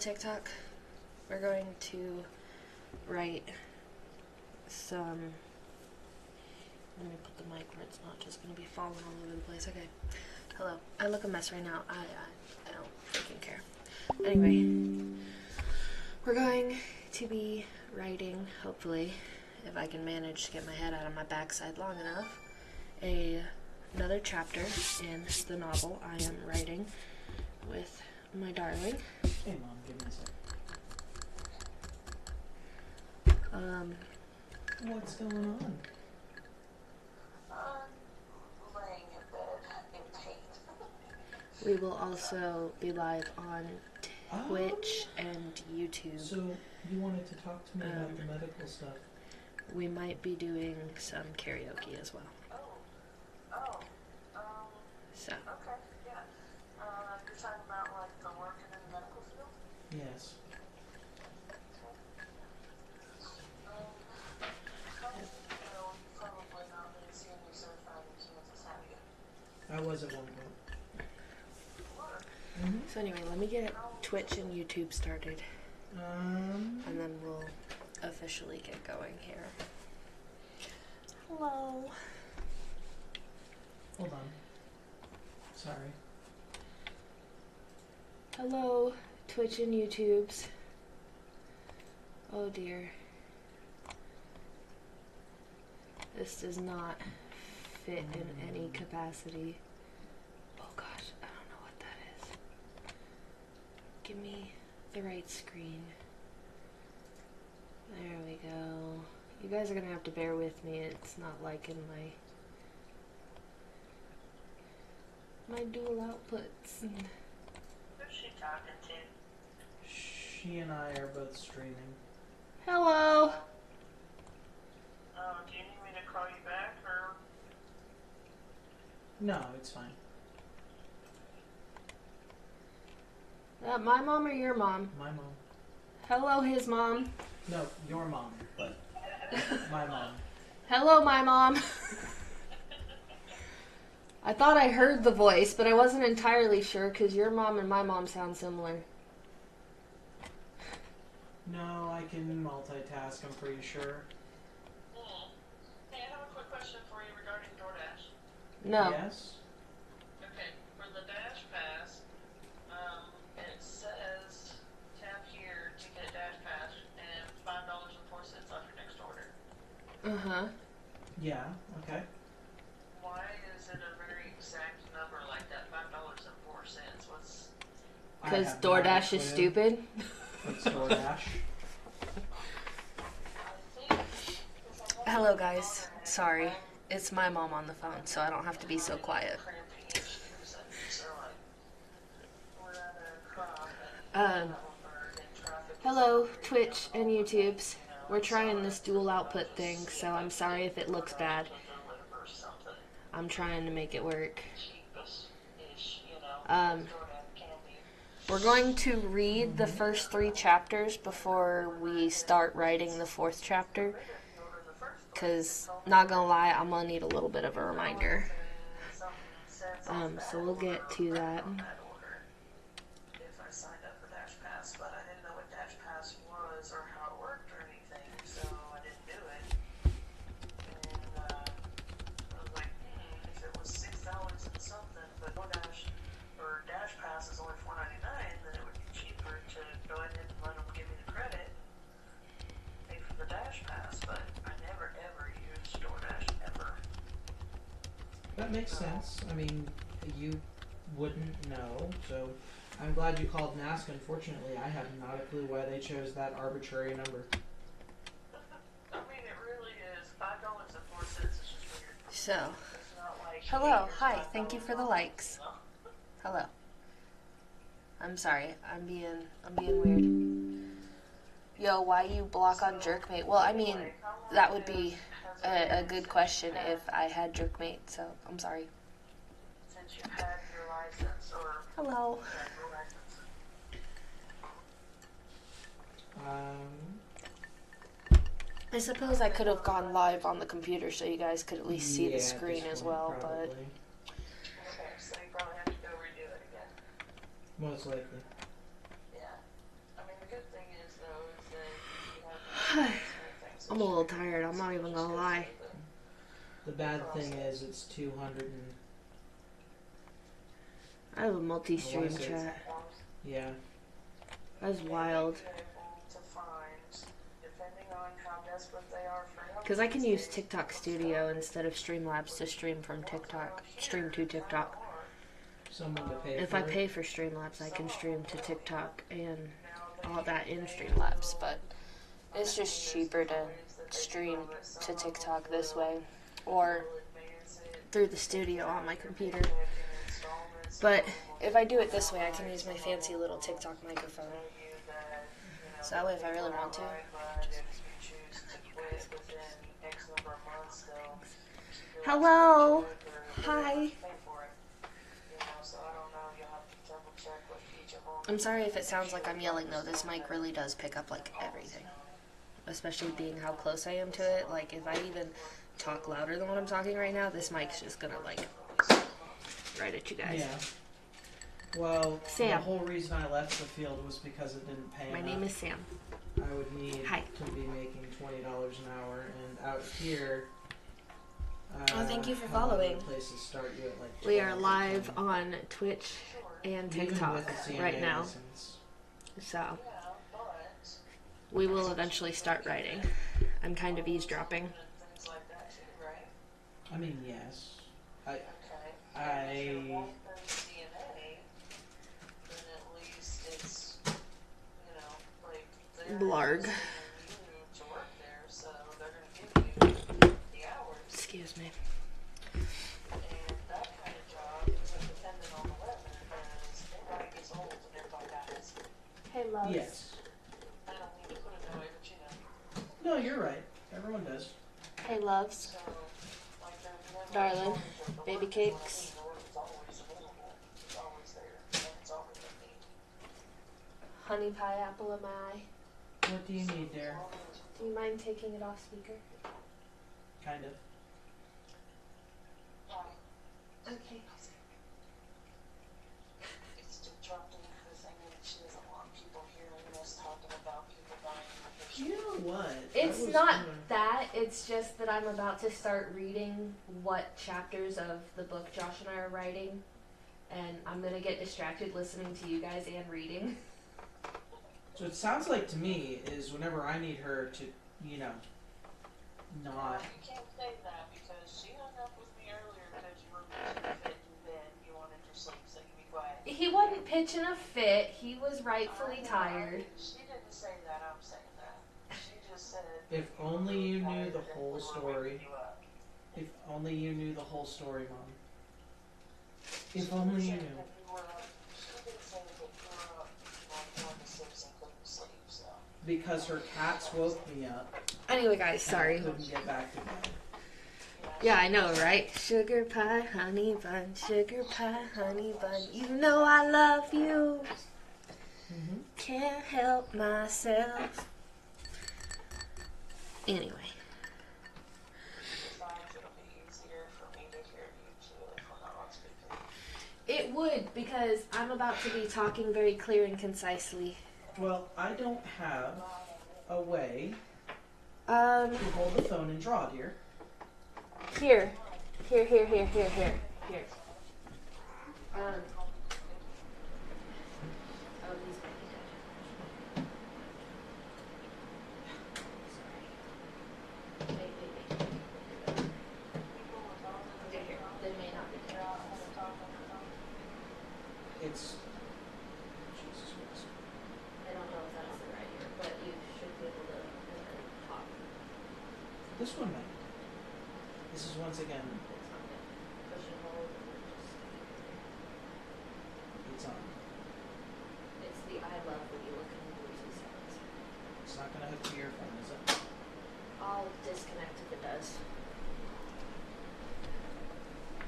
LaviTekah, we're going to write some. Let me put the mic where it's not just going to be falling all over the place. Okay. Hello. I look a mess right now. I don't freaking care. Anyway, we're going to be writing, hopefully, if I can manage to get my head out of my backside long enough, another chapter in the novel I am writing with my darling. Hey Mom, give me a sec. What's going on? Laying in bed in pain. We will also be live on Twitch and YouTube. So you wanted to talk to me about the medical stuff. We might be doing some karaoke as well. So. Okay, yeah. You're talking about like the working in the medical field? Yes. Probably not been CMU certified in Kansas, have you? I was at one point. So anyway, let me get Twitch and YouTube started, and then we'll officially get going here. Hello. Hold on. Sorry. Hello, Twitch and YouTubes. Oh dear. This does not fit in any capacity. Oh gosh, I don't know what that is. Give me the right screen. There we go. You guys are gonna have to bear with me. It's not like in my dual outputs. Who's she talking to? She and I are both streaming. Hello. Do you need me to call you back or? No, it's fine. My mom or your mom? My mom. Hello, his mom. No, your mom, but my mom. Hello, my mom. I thought I heard the voice, but I wasn't entirely sure because your mom and my mom sound similar. No, I can multitask, I'm pretty sure. Hey, I have a quick question for you regarding DoorDash. No. Yes? Okay, for the Dash Pass, it says tap here to get a Dash Pass and $5.04 off your next order. Uh-huh. Yeah, okay. Why is it a very exact number like that, $5.04? What's... Because I have DoorDash no is clue. stupid. It's DoorDash. Hello, guys. Sorry. It's my mom on the phone, so I don't have to be so quiet. Hello, Twitch and YouTubes. We're trying this dual output thing, so I'm sorry if it looks bad. I'm trying to make it work. We're going to read the first 3 chapters before we start writing the 4th chapter. Because, not gonna lie, I'm gonna need a little bit of a reminder. So we'll get to that. If I signed up for Dash Pass, but I didn't know what Dash Pass was or how it worked or anything, so I didn't do it. And I was like, if it was $6 and something, but DoorDash or Dash Pass is only $4.99, then it would be cheaper to go ahead and let them give me the credit, pay for the Dash Pass. But I never ever used DoorDash ever. That makes sense. I mean, you wouldn't know, so I'm glad you called and asked. Unfortunately, I have not a clue why they chose that arbitrary number. I mean, it really is $5.04. It's just weird. So, It's not like, hello, hey, hi, here's thank you for the $5 likes. off. Hello. I'm sorry, I'm being weird. Yo, why you block on Jerkmate? Well, I mean, that would be a good question if I had Jerkmate, so I'm sorry. Since you've had your license or Hello. had your license. I suppose I could have gone live on the computer so you guys could at least see the screen as well, but... probably. Okay, so you probably have to go redo it again. Most likely. Yeah. I'm a little tired, I'm not even gonna lie. The bad thing is it's 200 and I have a multi-stream Oh, I see. chat. yeah. That's wild. Because I can use TikTok Studio instead of Streamlabs to stream from TikTok. Stream to TikTok. Someone to pay If for I it. pay for Streamlabs, I can stream to TikTok and all that in Streamlabs. But it's just cheaper to stream to TikTok this way. Or through the studio on my computer. But if I do it this way, I can use my fancy little TikTok microphone. So that way, if I really want to. Hello. Hi. I'm sorry if it sounds like I'm yelling though. This mic really does pick up like everything. Especially being how close I am to it. Like if I even talk louder than what I'm talking right now, this mic's just gonna like right at you guys. Yeah. Well, Sam. The whole reason I left the field was because it didn't pay My enough. name is Sam. I would need Hi. to be making $20 an hour, and out here. Oh, thank you for how other following. Places start you at like We are 12 or live 10. on Twitch and Even TikTok with the CNA right now. license. So we will eventually start writing. I'm kind of eavesdropping. I mean, yes. I Blarg. Excuse me. Hey, love. yes. No, you're right. Everyone does. Hey, loves. Darling. Baby cakes. Honey pie apple am I? What do you need, dear? Do you mind taking it off speaker? Kind of. Okay. You know what? It's I was not gonna- that, it's just that I'm about to start reading what chapters of the book Josh and I are writing. And I'm gonna get distracted listening to you guys and reading. So it sounds like to me is whenever I need her to, you know, not. You can't say that because she hung up with me earlier because you were pitching a fit in bed. You wanted your sleep, so you be quiet. He wasn't pitching a fit, he was rightfully tired. She didn't say that. I'm saying that. She just said. If only you knew the whole We're story. waking you up. If only you knew the whole story, Mom. If only you knew. She didn't say that you were up, going to 6 and couldn't sleep. So. Because her cats woke me up. Anyway, guys, sorry. And I couldn't get back to bed. Yeah, I know, right? Sugar pie, honey bun, sugar pie, honey bun. You know I love you. Mm-hmm. Can't help myself. Anyway. Besides, it'll be easier for me to hear you too if we're not on speaker. It would, because I'm about to be talking very clear and concisely. Well, I don't have a way Um, to hold the phone and draw, dear. here. Here. Oh, he's might be dead. Sorry. Wait. Okay, here. They may not be dead. It's. Jesus Christ. I don't know if that's the right ear, but you should be able to talk. This one might. This is once again. It's not good. Push and hold, or just. It's on. It's the I love when you look in the movies sounds. It's not gonna hook to your phone, is it? I'll disconnect if it does.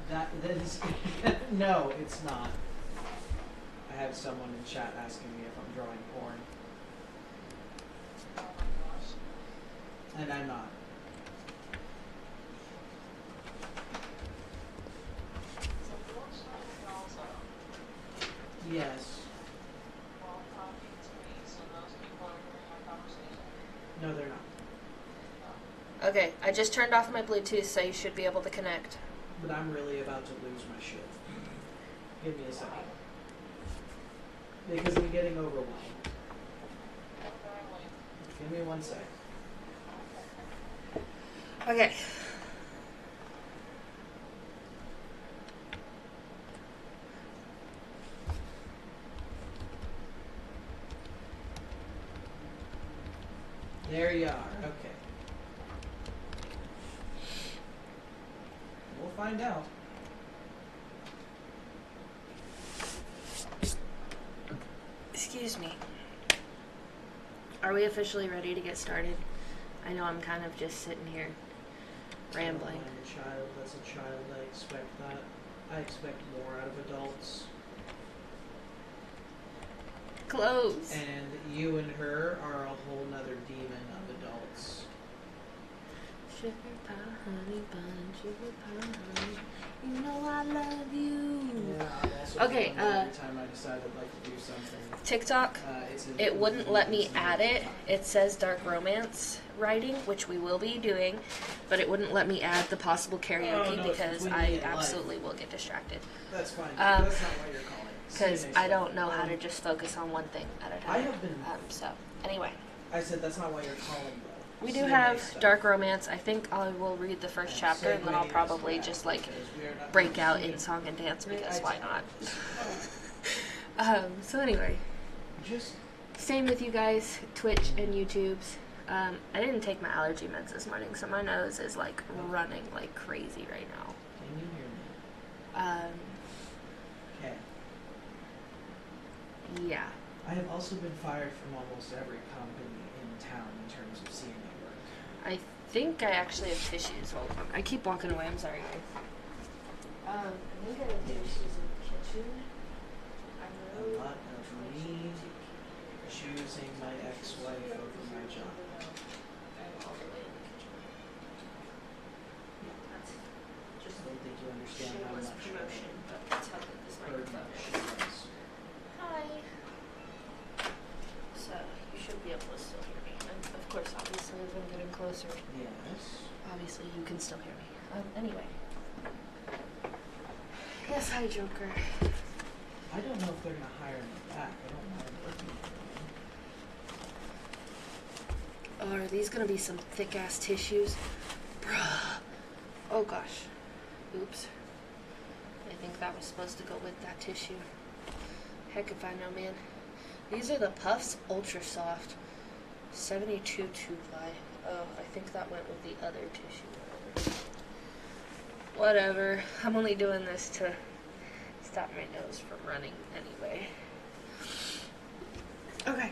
That is. No, it's not. I have someone in chat asking me if I'm drawing porn. And I'm not. Yes. No, they're not. just turned off my Bluetooth, so you should be able to connect. But I'm really about to lose my shit. Give me a second. Because I'm getting overwhelmed. Give me 1 sec. Okay. There you are. Okay. We'll find out. Excuse me. Are we officially ready to get started? I know I'm kind of just sitting here rambling. I'm a child. That's a child. I expect that. I expect more out of adults. Close. And you and her are a whole nother demon of adults. Sugar pie, honey bun, sugar pie, honey. You know I love you. Yeah, I'm also Okay, every time I decide I'd like to do something. TikTok, it wouldn't let me add it. It says dark romance writing, which we will be doing, but it wouldn't let me add the possible karaoke because I absolutely will get distracted. That's fine. That's not why you're calling. Because I don't know how to just focus on one thing at a time. I have been. So, anyway. I said that's not why you're calling, though. We do have dark romance. I think I will read the first chapter, and then I'll probably just, like, break out in song and dance, because why not? So anyway. Same with you guys, Twitch and YouTubes. I didn't take my allergy meds this morning, so my nose is, like, running like crazy right now. Can you hear me? Okay. Yeah. I have also been fired from almost every company in town in terms of CNA work. I think I actually have tissues. Hold on. I keep walking away. I'm sorry, guys. I think I have tissues in the kitchen. A lot of me choosing my ex-wife over my job. Just don't think you understand how much promotion, but that's how good this microphone is. Hi. So, you should be able to still hear me. And of course, obviously, as I'm getting closer, Yes. obviously you can still hear me. Anyway. Yes, hi, Joker. I don't know if they're gonna hire me back. I don't mind working for them. Oh, are these gonna be some thick-ass tissues? Bruh. Oh, gosh. Oops. I think that was supposed to go with that tissue. Heck if I know, man. These are the Puffs Ultra Soft 72 2-ply. Oh, I think that went with the other tissue. Whatever. I'm only doing this to stop my nose from running anyway. Okay.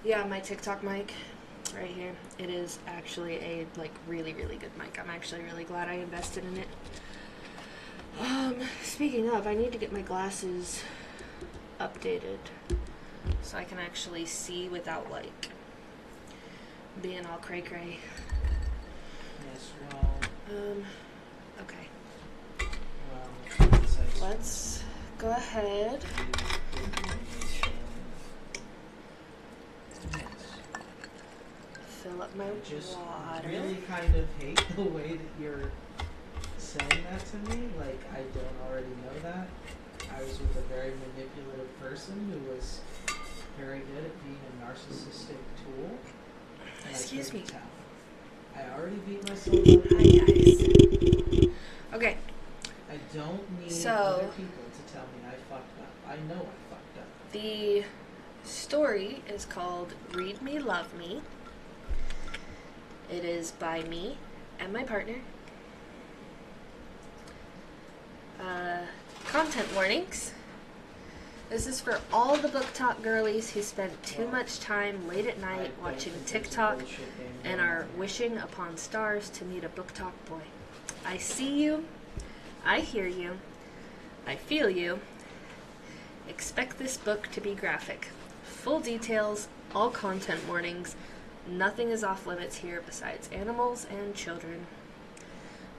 Yeah, my TikTok mic right here. It is actually a really, really good mic. I'm actually really glad I invested in it. Speaking of, I need to get my glasses updated so I can actually see without being all cray cray. Yes, well. Okay. Well, Let's go ahead. Fill up my I just water. really kind of hate the way that you're saying that to me. Like, I don't already know that. I was with a very manipulative person who was very good at being a narcissistic tool. And Excuse me. Tell. I already beat myself up. Hi, guys. Okay. I don't need So, other people to tell me I fucked up. I know I fucked up. The story is called Read Me, Love Me. It is by me and my partner. Content warnings. This is for all the book talk girlies who spent too much time late at night watching TikTok and are wishing upon stars to meet a book talk boy. I see you. I hear you. I feel you. Expect this book to be graphic. Full details, all content warnings. Nothing is off limits here besides animals and children.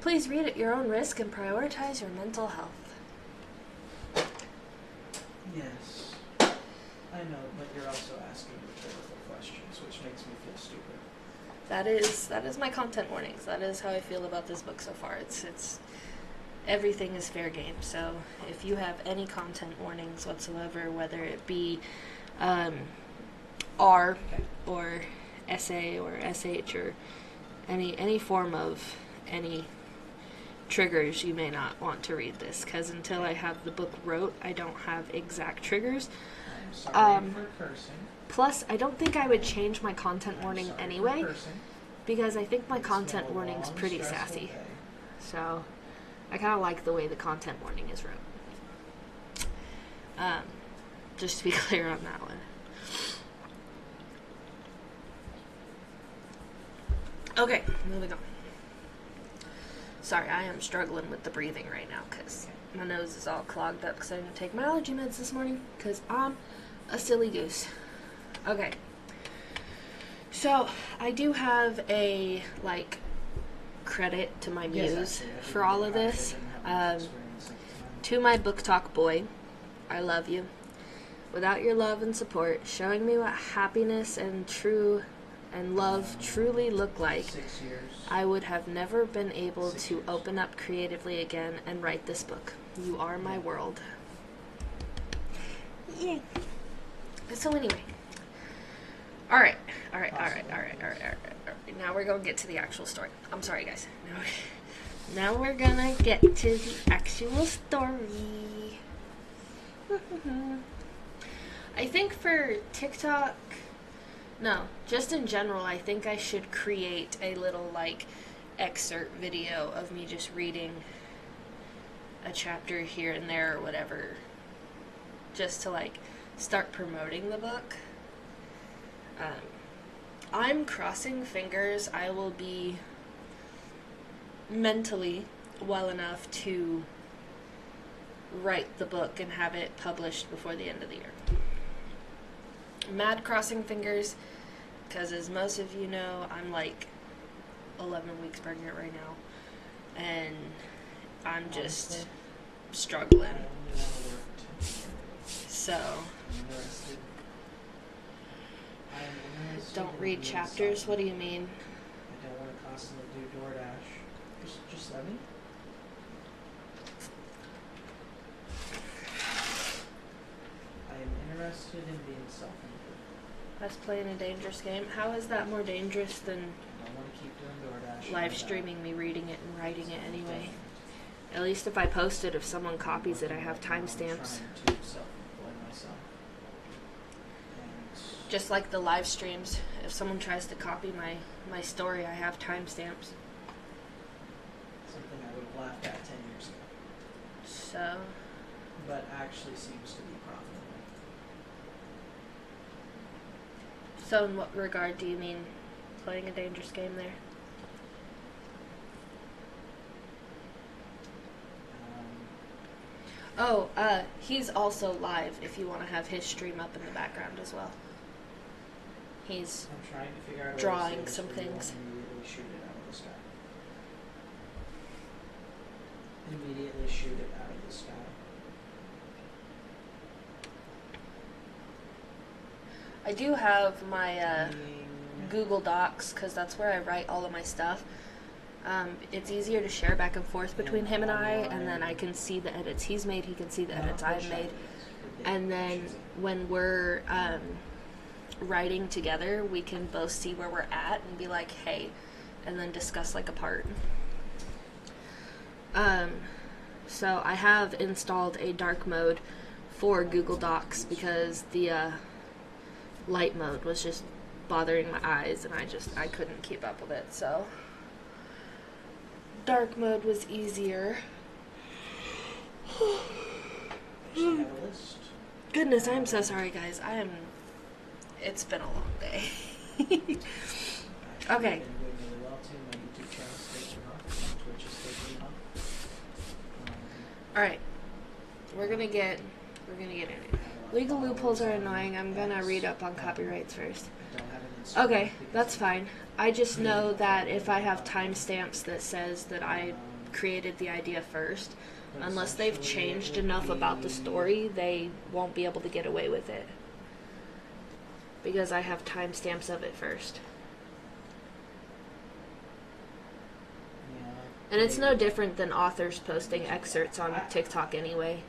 Please read at your own risk and prioritize your mental health. Yes. I know, but you're also asking rhetorical questions, which makes me feel stupid. That is my content warnings. That is how I feel about this book so far. It's everything is fair game. So if you have any content warnings whatsoever, whether it be R or SA or SH or any form of any triggers, you may not want to read this, because until I have the book wrote, I don't have exact triggers. I'm sorry for cursing. Plus, I don't think I would change my content warning anyway, because I think my content warning's pretty sassy. So, I kind of like the way the content warning is wrote. Just to be clear on that one. Okay, moving on. Sorry, I am struggling with the breathing right now because my nose is all clogged up because I didn't take my allergy meds this morning because I'm a silly goose. Okay. So, I do have a, credit to my muse for all of this. To my book talk boy, I love you. Without your love and support, showing me what happiness and love truly look like, 6 years. I would have never been able to open up creatively again and write this book. You are my world. Yeah. So anyway. Alright. Now we're going to get to the actual story. I'm sorry, guys. Now we're going to get to the actual story. I think for TikTok... No, just in general, I think I should create a little, excerpt video of me just reading a chapter here and there or whatever. Just to, start promoting the book. I'm crossing fingers I will be mentally well enough to write the book and have it published before the end of the year. Mad crossing fingers, because as most of you know, I'm 11 weeks pregnant right now, and I'm just struggling. So, don't read chapters? What do you mean? I don't want to constantly do DoorDash. Just let me. I am interested in being self-employed. Us playing a dangerous game? How is that more dangerous than I don't want to keep doing DoorDash. live streaming me reading it and writing it anyway? At least if I post it, if someone copies it, I have timestamps. I'm trying to self-employ myself. Just like the live streams, if someone tries to copy my story, I have timestamps. Something I would have laughed at 10 years ago. So... But actually seems to be profitable. So in what regard do you mean playing a dangerous game there? He's also live if you want to have his stream up in the background as well. He's I'm trying to figure out a drawing way to some things. Immediately shoot it out of the sky. Immediately shoot it out of the sky. I do have my Google Docs, because that's where I write all of my stuff. It's easier to share back and forth between him and I, and then I can see the edits he's made, he can see the edits I've made. And then when we're writing together, we can both see where we're at and be like, hey, and then discuss a part. So I have installed a dark mode for Google Docs because the light mode was just bothering my eyes and I couldn't keep up with it, so dark mode was easier. Goodness, I'm so sorry, guys. It's been a long day. Okay. Alright. We're gonna get in it. Legal loopholes are annoying. I'm gonna read up on copyrights first. Okay, that's fine. I just know that if I have timestamps that says that I created the idea first, unless they've changed enough about the story, they won't be able to get away with it. because I have timestamps of it first. Yeah. And it's no Maybe. different than authors posting excerpts on TikTok anyway.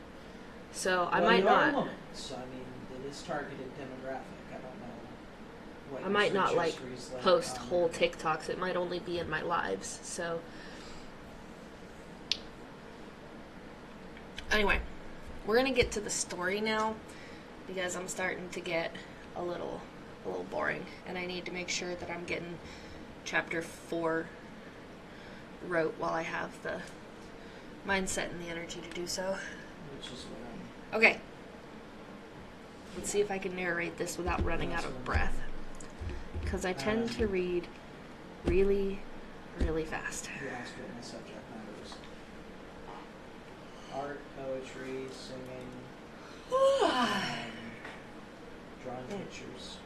So I Well, might you are a not. woman, so I mean, it is targeted demographic. I don't know what I your might not search like history's like post on whole there. TikToks. It might only be in my lives. So anyway, we're gonna get to the story now because I'm starting to get a little boring, and I need to make sure that I'm getting chapter 4 wrote while I have the mindset and the energy to do so. Which is what I'm. Okay. Let's see if I can narrate this without running out of breath. Because I tend to read really, really fast. You asked what my subject matter is. Art, poetry, singing, drawing pictures.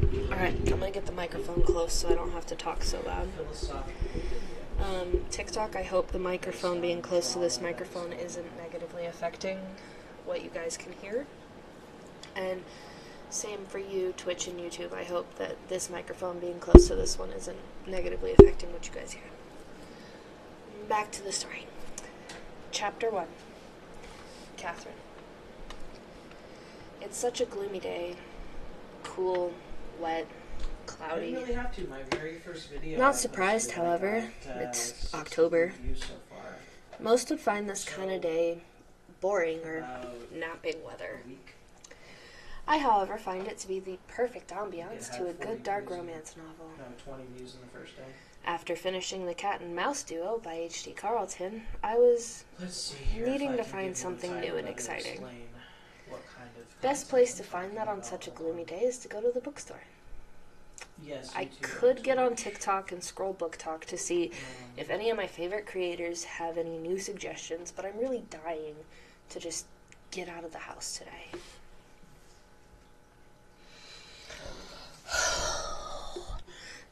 And Alright, I'm going to get the microphone close so I don't have to talk so loud. philosophical videos. TikTok, I hope the microphone being close to this microphone isn't negatively affecting what you guys can hear. And same for you, Twitch and YouTube. I hope that this microphone being close to this one isn't negatively affecting what you guys hear. Back to the story. Chapter 1. Catherine. It's such a gloomy day. Cool, wet, I cloudy. didn't really have to. My very first video. Not I surprised, posted, however. I got, It's 60 October. views so far. Most would find this kind of day boring or About napping weather. a week. I, however, find it to be the perfect ambiance It to a had 40 good dark views in- romance novel. No, 20 views in the first day. After finishing The Cat and Mouse Duo by H.D. Carlton, I was Let's see here if needing I to can find give you something a new title and that would exciting. explain what kind of Best concept place to I'm find that talking on about. such a gloomy day is to go to the bookstore. Yes, I you too, could get on too. TikTok and scroll Book Talk to see if any of my favorite creators have any new suggestions, but I'm really dying to just get out of the house today.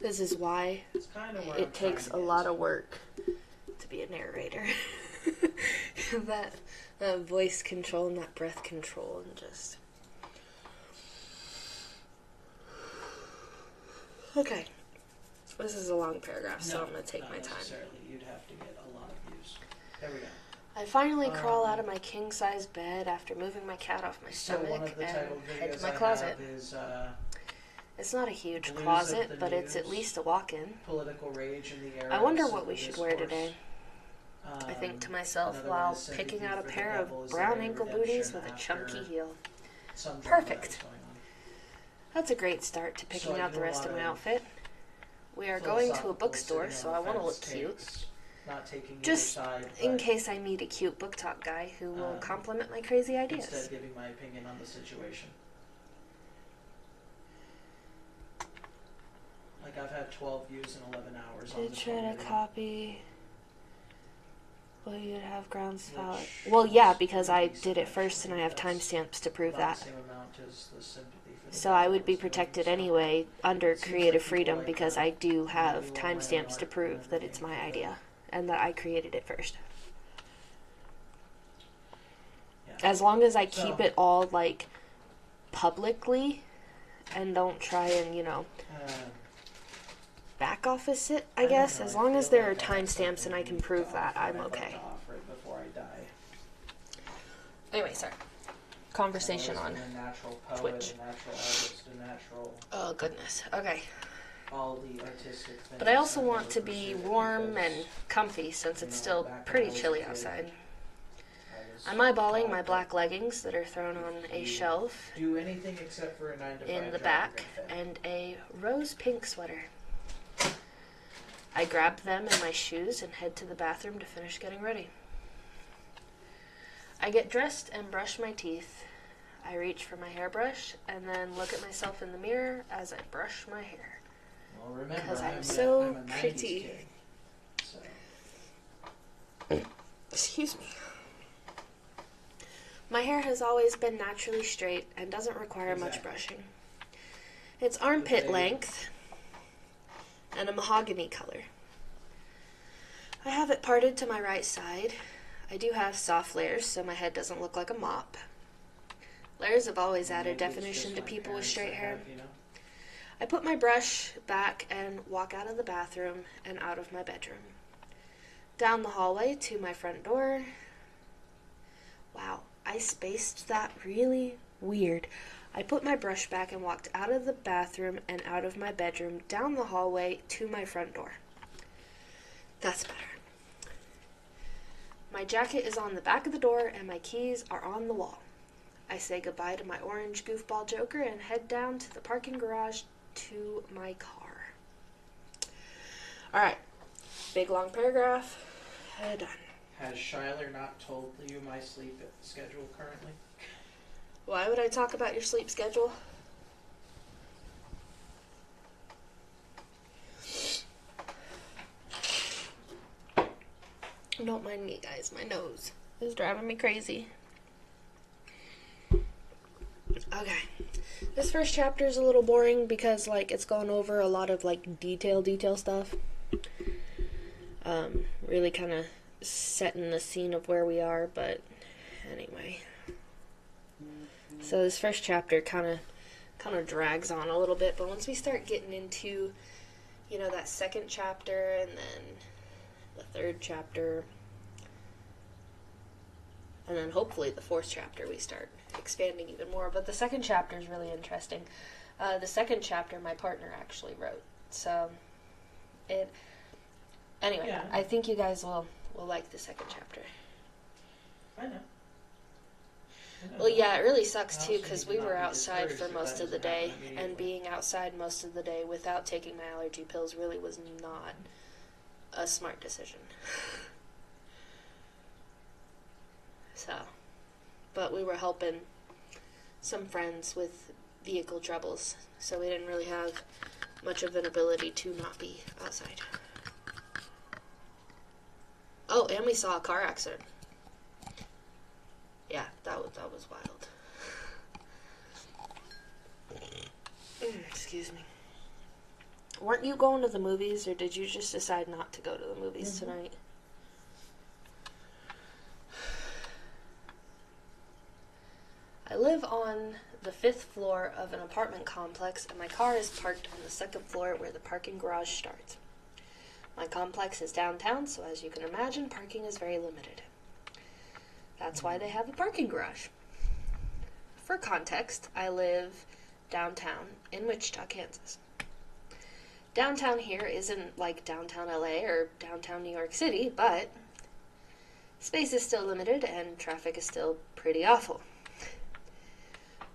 This is why It's kind of where I'm it takes a trying to lot get of work to be a narrator. that voice control and that breath control and just... Okay. This is a long paragraph, so I'm going to take not my time. necessarily. You'd have to get a lot of views. There we go. I finally crawl out of my king-size bed after moving my cat off my So stomach one of the and title head to videos my I closet. have is It's not a huge Blues of closet, the but it's at News. least a walk-in. Political rage in the era. I wonder of what we civil should wear discourse. today. I think to myself Another one while is picking Sympathy out a for the pair Devil of is brown there ankle redemption booties with a after chunky heel. some drama that Perfect. was going on. That's a great start to picking So I out do the a rest of lot my of outfit. We are going to a Philosophical bookstore, sitting so on I the want to look fence cute. takes, not taking either Just side, in but case I meet a cute book talk guy who will compliment my crazy ideas. instead giving my opinion on the situation. Like I've had 12 views in 11 hours on Did this try one to video. copy. Well, you'd have grounds valid. Which Well, yeah, is because pretty I decent, did it first and I have actually. timestamps to prove About that. the same amount as the Sympathy for the So I Devil would be was doing, protected so anyway under Seems like creative people freedom like because that. I do And have they do all my own timestamps art to and prove that it's everything my for the- idea and that I created it first. Yeah. As long as I keep So- it all like publicly and don't try and, back office it, I don't guess. know, as I long as feel there are like I have timestamps and I something can prove to that, offer I'm I'd like okay. to offer it before I die. Anyway, sorry. Conversation I've on always been a natural poet, Twitch. a natural artist, a natural Oh, goodness. Okay. all the artistic things. But I also I've want never to be pursued warm because and comfy since it's you know, still back when I pretty was a chilly kid, outside. I was I'm eyeballing taught my that black leggings that are thrown on a you shelf do anything except for a 9 to 5 in the job, back you're gonna fail. and a rose pink sweater. I grab them in my shoes and head to the bathroom to finish getting ready. I get dressed and brush my teeth. I reach for my hairbrush and then look at myself in the mirror as I brush my hair. Well, remember, 'Cause I'm I'm so a 90s pretty. kid, so. Excuse me. My hair has always been naturally straight and doesn't require much Exactly. brushing. It's armpit Okay. length and a mahogany color. I have it parted to my right side. I do have soft layers so my head doesn't look like a mop. Layers have always Maybe added it's definition just to my people with parents straight that hair. have, I put my brush back and walk out of the bathroom and out of my bedroom. Down the hallway to my front door. Wow, I spaced that really weird. I put my brush back and walked out of the bathroom and out of my bedroom, down the hallway to my front door. That's better. My jacket is on the back of the door and my keys are on the wall. I say goodbye to my orange goofball joker and head down to the parking garage to my car. Alright, big long paragraph. Done. Has Shyler not told you my sleep schedule currently? Why would I talk about your sleep schedule? Don't mind me, guys. My nose is driving me crazy. Okay. This first chapter is a little boring because, like, it's gone over a lot of, like, detail stuff. Really kind of setting the scene of where we are, but anyway. So this first chapter kind of drags on a little bit, but once we start getting into, you know, that second chapter and then the third chapter, and then hopefully the fourth chapter, we start expanding even more. But the second chapter is really interesting. The second chapter my partner actually wrote. So anyway, Yeah. I think you guys will like the second chapter. I know. Well, yeah, it really sucks I too also because need we to were not be outside for discouraged if most that of the doesn't happen day, and immediately. being outside most of the day without taking my allergy pills really was not a smart decision. So, but we were helping some friends with vehicle troubles, so we didn't really have much of an ability to not be outside. Oh, and we saw a car accident. Yeah, that was wild. Excuse me. Weren't you going to the movies, or did you just decide not to go to the movies tonight? I live on the 5th floor of an apartment complex, and my car is parked on the 2nd floor where the parking garage starts. My complex is downtown, so as you can imagine, parking is very limited. That's why they have a parking garage. For context, I live downtown in Wichita, Kansas. Downtown here isn't like downtown LA or downtown New York City, but space is still limited and traffic is still pretty awful.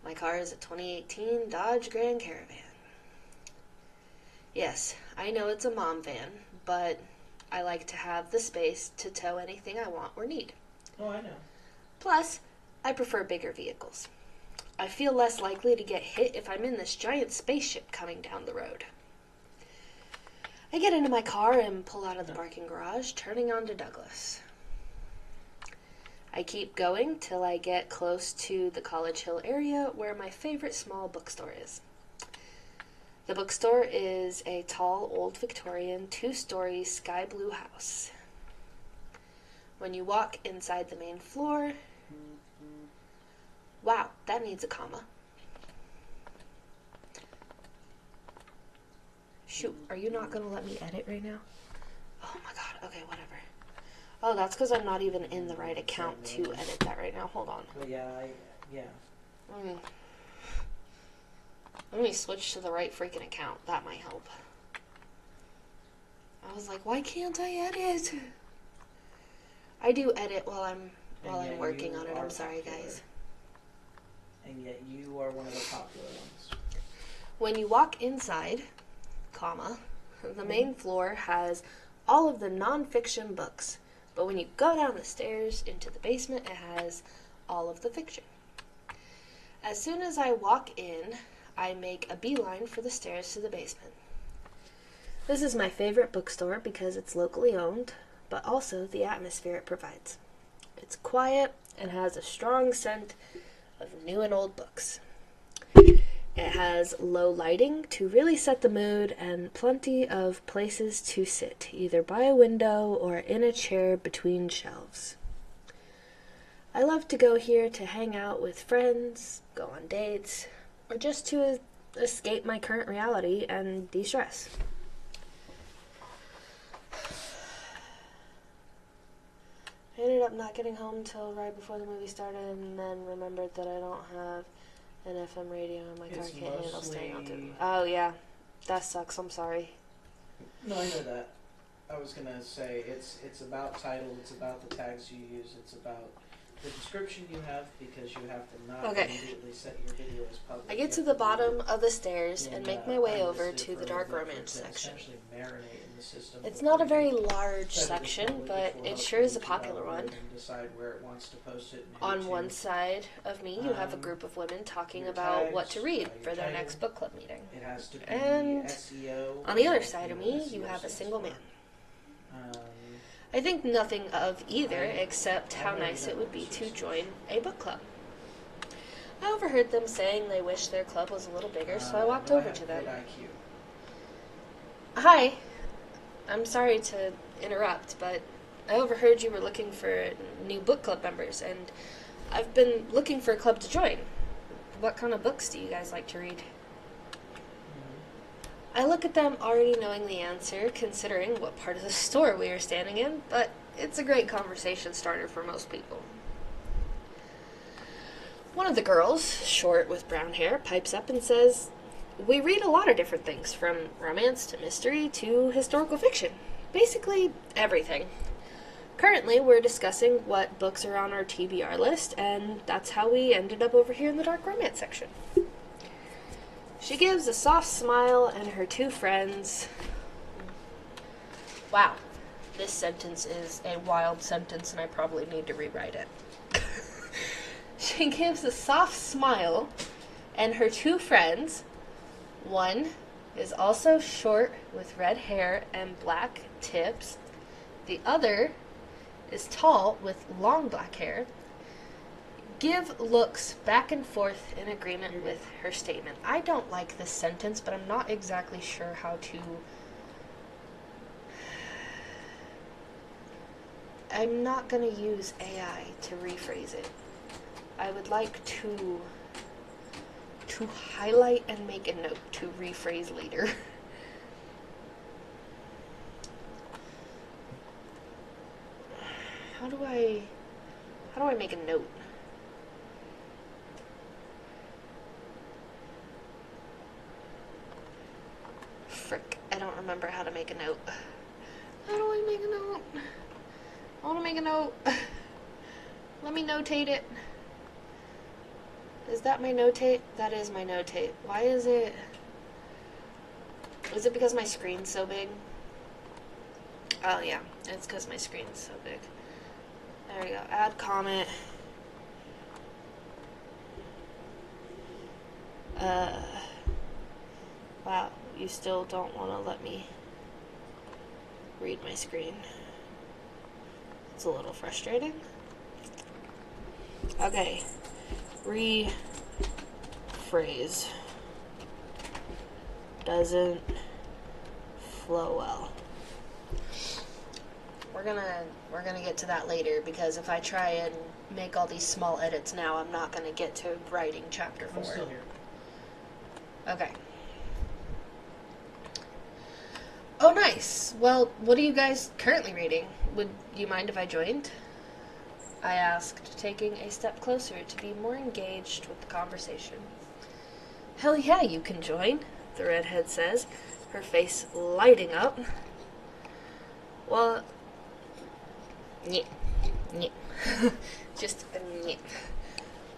My car is a 2018 Dodge Grand Caravan. Yes, I know it's a mom van, but I like to have the space to tow anything I want or need. Oh, I know. Plus, I prefer bigger vehicles. I feel less likely to get hit if I'm in this giant spaceship coming down the road. I get into my car and pull out of the parking garage, turning onto Douglas. I keep going till I get close to the College Hill area where my favorite small bookstore is. The bookstore is a tall, old Victorian, 2-story sky blue house. When you walk inside the main floor... Wow, that needs a comma. Shoot, are you not going to let me edit right now? Oh my god, okay, whatever. Oh, that's because I'm not even in the right account to edit that right now. Hold on. Well, yeah. Let me switch to the right freaking account. That might help. I was like, why can't I edit? I do edit while I'm working on it. I'm sorry, guys. And yet you are one of the popular ones. When you walk inside, comma, the main floor has all of the non-fiction books. But when you go down the stairs into the basement, it has all of the fiction. As soon as I walk in, I make a beeline for the stairs to the basement. This is my favorite bookstore because it's locally owned, but also the atmosphere it provides. It's quiet and has a strong scent of new and old books. It has low lighting to really set the mood and plenty of places to sit, either by a window or in a chair between shelves. I love to go here to hang out with friends, go on dates, or just to escape my current reality and de-stress. I ended up not getting home till right before the movie started, and then remembered that I don't have an FM radio and my car It's can't handle staying out mostly- Oh yeah, that sucks. I'm sorry. No, I know that. I was gonna say it's about title, it's about the tags you use, it's about the description you have, because you have to not Okay. immediately set your video as public. I get You to have the do bottom of the stairs in, and make my way over unlisted to for the a dark little bit for it romance to section. essentially marinate in the system It's before not a very you large set it as section, public, but which will it help sure is a YouTube popular one. algorithm decide where it wants to post it and who On to. one side of me, you have a Um, group of women talking your about what tags, to read your for their title. next book club meeting. It has to be And SEO. on the other and side of you know me, what you SEO have a stands single for. man. Um, I think nothing of either, I- except how I've already nice done it would be to research. join a book club. I overheard them saying they wish their club was a little bigger, so I walked no, over have to them. good IQ. Hi, I'm sorry to interrupt, but I overheard you were looking for new book club members, and I've been looking for a club to join. What kind of books do you guys like to read? I look at them already knowing the answer, considering what part of the store we are standing in, but it's a great conversation starter for most people. One of the girls, short with brown hair, pipes up and says, "We read a lot of different things, from romance to mystery to historical fiction. Basically, everything. Currently, we're discussing what books are on our TBR list, and that's how we ended up over here in the dark romance section." She gives a soft smile, and her two friends... Wow, this sentence is a wild sentence, and I probably need to rewrite it. She gives a soft smile, and her two friends, one is also short with red hair and black tips, the other is tall with long black hair, give looks back and forth in agreement with her statement. I don't like this sentence, but I'm not exactly sure how to... I'm not going to use AI to rephrase it. I would like to highlight and make a note to rephrase later. How do I make a note? Frick, I don't remember how to make a note. How do I make a note? I want to make a note. Let me notate it. Is that my notate? That is my notate. Why is it... Is it because my screen's so big? Oh yeah, it's because my screen's so big. There we go. Add comment. Wow, you still don't want to let me read my screen. It's a little frustrating. Okay. Rephrase. Doesn't flow well. We're gonna get to that later, because if I try and make all these small edits now, I'm not gonna get to writing chapter 4. I'm still here. Okay. Oh, nice. Well, what are you guys currently reading? Would you mind if I joined? I asked, taking a step closer to be more engaged with the conversation. Hell yeah, you can join, the redhead says, her face lighting up. Well, nyeh, nyeh. Just a nyeh.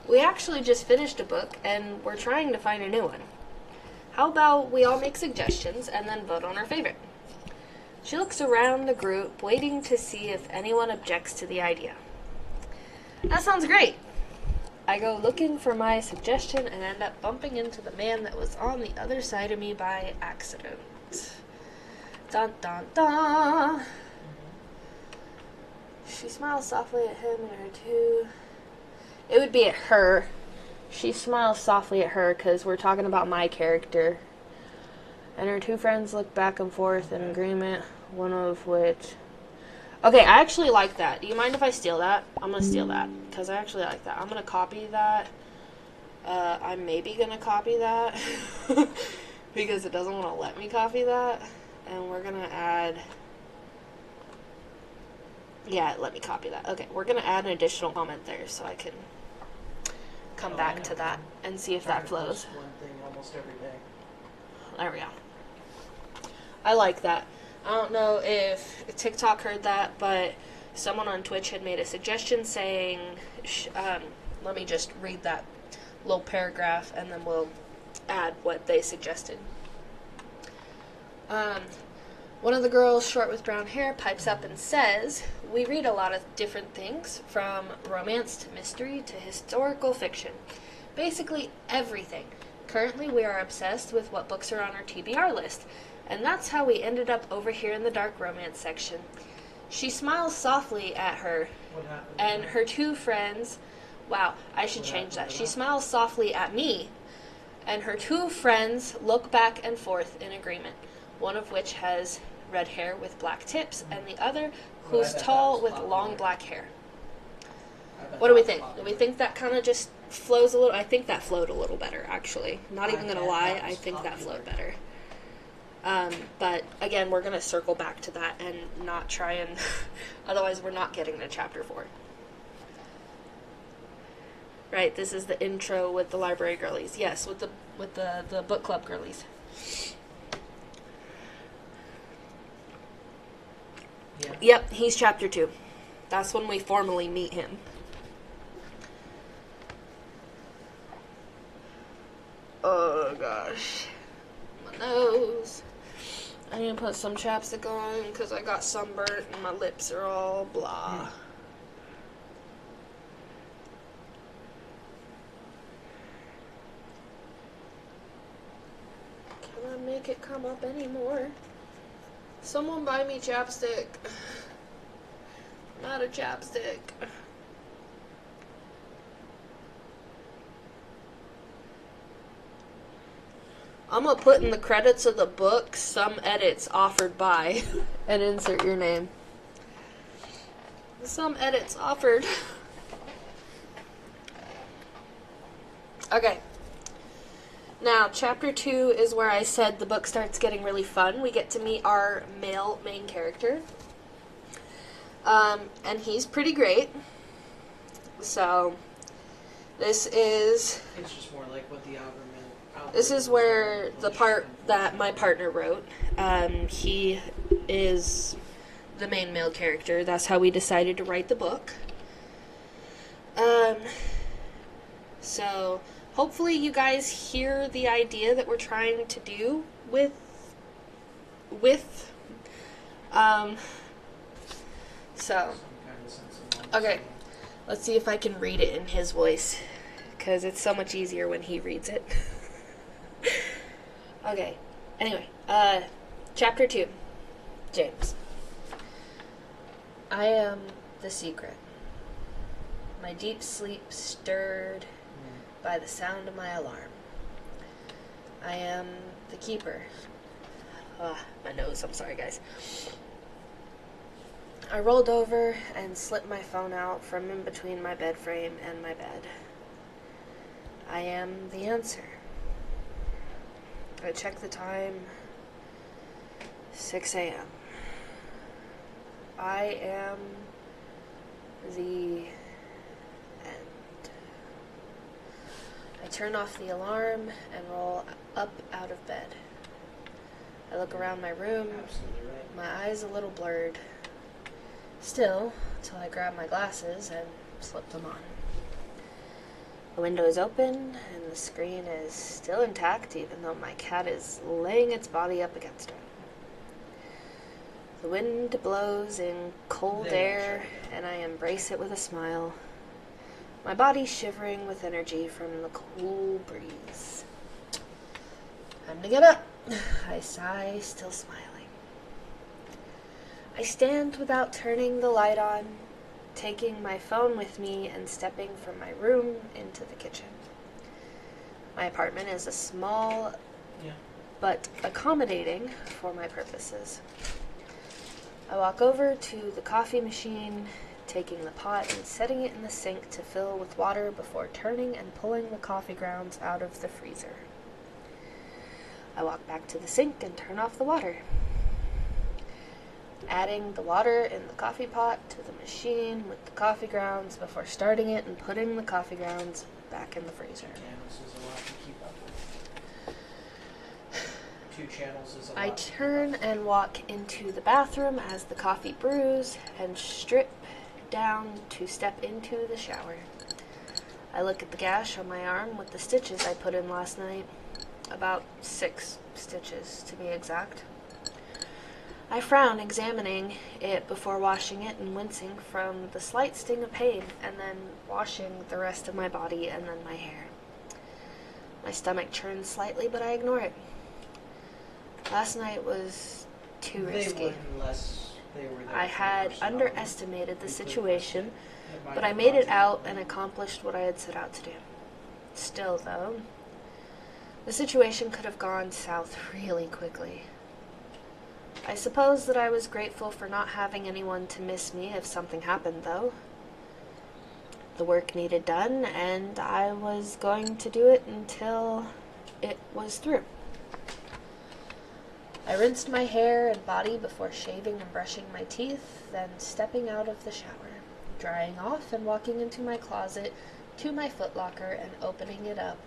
We actually just finished a book, and we're trying to find a new one. How about we all make suggestions and then vote on our favorite? She looks around the group, waiting to see if anyone objects to the idea. That sounds great. I go looking for my suggestion and end up bumping into the man that was on the other side of me by accident. Dun dun dun. She smiles softly at him and her two... It would be at her. She smiles softly at her because we're talking about my character. And her two friends look back and forth in agreement, one of which... Okay, I actually like that. Do you mind if I steal that? I'm gonna steal that because I actually like that. I'm gonna copy that. I'm maybe gonna copy that because it doesn't want to let me copy that. And we're gonna add. Yeah, let me copy that. Okay, we're gonna add an additional comment there so I can come back to that and see if that flows. One thing almost every day. There we go. I like that. I don't know if TikTok heard that, but someone on Twitch had made a suggestion saying, let me just read that little paragraph and then we'll add what they suggested. One of the girls, short with brown hair, pipes up and says, "We read a lot of different things, from romance to mystery to historical fiction. Basically everything. Currently we are obsessed with what books are on our TBR list, and that's how we ended up over here in the dark romance section." She smiles softly at her, What happened? and her two friends... Wow, I should change that. She smiles softly at me, and her two friends look back and forth in agreement, one of which has red hair with black tips, and the other who's tall with long black hair. What do we think? Do we think that kind of just flows a little? I think that flowed a little better, actually. Not even going to lie, I think that flowed better. But again, we're going to circle back to that and not try and... Otherwise, we're not getting to chapter 4. Right, this is the intro with the library girlies. Yes, with the book club girlies. Yeah. Yep, he's chapter 2. That's when we formally meet him. Oh gosh. My nose. I need to put some chapstick on because I got sunburnt and my lips are all blah. Can I make it come up anymore? Someone buy me chapstick. I'm out of chapstick. I'm gonna put in the credits of the book some edits offered by and insert your name. Some edits offered. Okay. Now, chapter 2 is where I said the book starts getting really fun. We get to meet our male main character. And he's pretty great. So, this is... It's just more like what the algorithm... This is where the part that my partner wrote. He is the main male character. That's how we decided to write the book. So... Hopefully you guys hear the idea that we're trying to do with so, okay, let's see if I can read it in his voice, because it's so much easier when he reads it. Okay, anyway, chapter 2, James. I am the secret. My deep sleep stirred by the sound of my alarm. I am the keeper. My nose, I'm sorry guys. I rolled over and slipped my phone out from in between my bed frame and my bed. I am the answer. I checked the time. 6 a.m. I am the I turn off the alarm and roll up out of bed. I look around my room, my eyes a little blurred. Still, till I grab my glasses and slip them on. The window is open and the screen is still intact, even though my cat is laying its body up against it. The wind blows in cold air and I embrace it with a smile. My body shivering with energy from the cool breeze. Time to get up. I sigh, still smiling. I stand without turning the light on, taking my phone with me and stepping from my room into the kitchen. My apartment is a small, but accommodating for my purposes. I walk over to the coffee machine, taking the pot and setting it in the sink to fill with water before turning and pulling the coffee grounds out of the freezer. I walk back to the sink and turn off the water. Adding the water in the coffee pot to the machine with the coffee grounds before starting it and putting the coffee grounds back in the freezer. Channels is a lot to keep up with. 2 channels is a lot. I turn and walk into the bathroom as the coffee brews and strip down to step into the shower. I look at the gash on my arm with the stitches I put in last night. About 6 stitches, to be exact. I frown, examining it before washing it and wincing from the slight sting of pain, and then washing the rest of my body and then my hair. My stomach churns slightly, but I ignore it. Last night was too risky. I had underestimated the situation, but I made it out and accomplished what I had set out to do. Still, though, the situation could have gone south really quickly. I suppose that I was grateful for not having anyone to miss me if something happened, though. The work needed done, and I was going to do it until it was through. I rinsed my hair and body before shaving and brushing my teeth, then stepping out of the shower, drying off and walking into my closet to my footlocker and opening it up.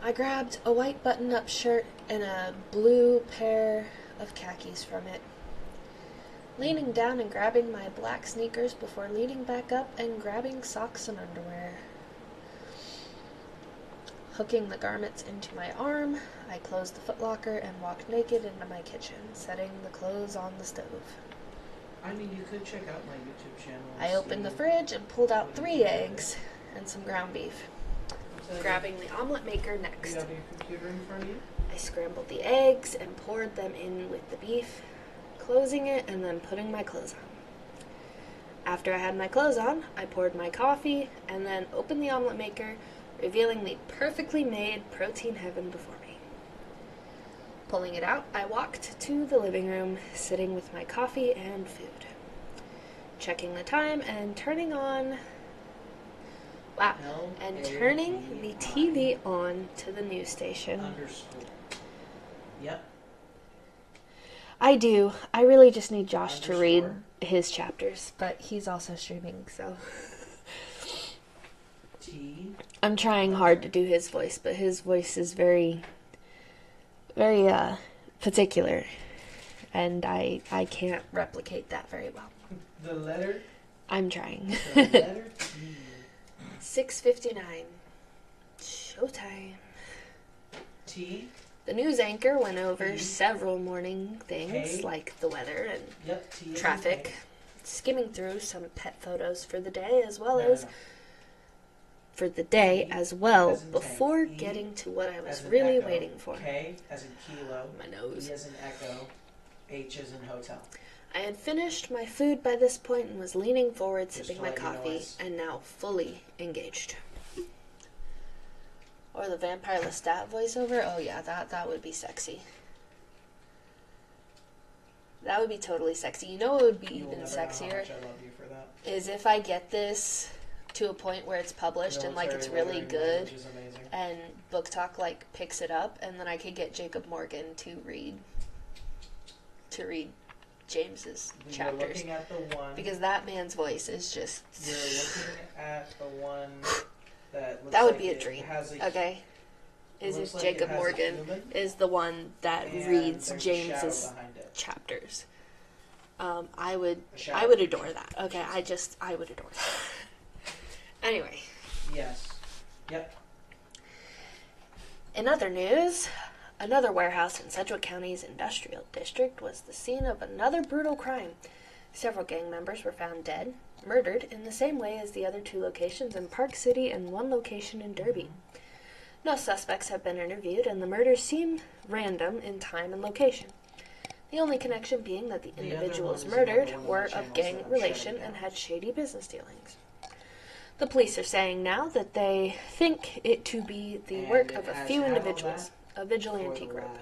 I grabbed a white button-up shirt and a blue pair of khakis from it. Leaning down and grabbing my black sneakers before leaning back up and grabbing socks and underwear. Hooking the garments into my arm, I closed the footlocker and walked naked into my kitchen, setting the clothes on the stove. I mean, you could check out my YouTube channel. I opened the fridge and pulled out 3 eggs and some ground beef. Grabbing the omelet maker next. You have your computer in front of you? I scrambled the eggs and poured them in with the beef, closing it and then putting my clothes on. After I had my clothes on, I poured my coffee and then opened the omelet maker, revealing the perfectly made protein heaven before me. Pulling it out, I walked to the living room, sitting with my coffee and food. Checking the time and turning on turning the TV on to the news station. Yep. I do. I really just need Josh to read his chapters, but he's also streaming, so. I'm trying hard to do his voice, but his voice is very, very particular, and I can't replicate that very well. The letter? I'm trying. The letter T. 6:59. Showtime. T. The news anchor went over several morning things like the weather and traffic, skimming through some pet photos for the day as well before getting to what I was really waiting for. K as in kilo. My nose. E as in echo. H as in hotel. I had finished my food by this point and was leaning forward, sipping my coffee, and now fully engaged. Or the Vampire Lestat voiceover? Oh yeah, that would be sexy. That would be totally sexy. You know what would be even sexier? How much I love you for that. Is if I get this to a point where it's published and like it's really good, and Book Talk like picks it up, and then I could get Jacob Morgan to read James's chapters, looking at the one, because that man's voice is just. You're looking at the one that looks that would like be a dream. Okay, is if Jacob Morgan is the one that reads James's chapters. I would adore that. Okay, I would adore that. Anyway. Yes. Yep. In other news, another warehouse in Sedgwick County's industrial district was the scene of another brutal crime. Several gang members were found dead, murdered in the same way as the other 2 locations in Park City and 1 location in Derby. No suspects have been interviewed, and the murders seem random in time and location. The only connection being that the individuals murdered were of gang relation and had shady business dealings. The police are saying now that they think it to be the work of a few individuals, a vigilante group.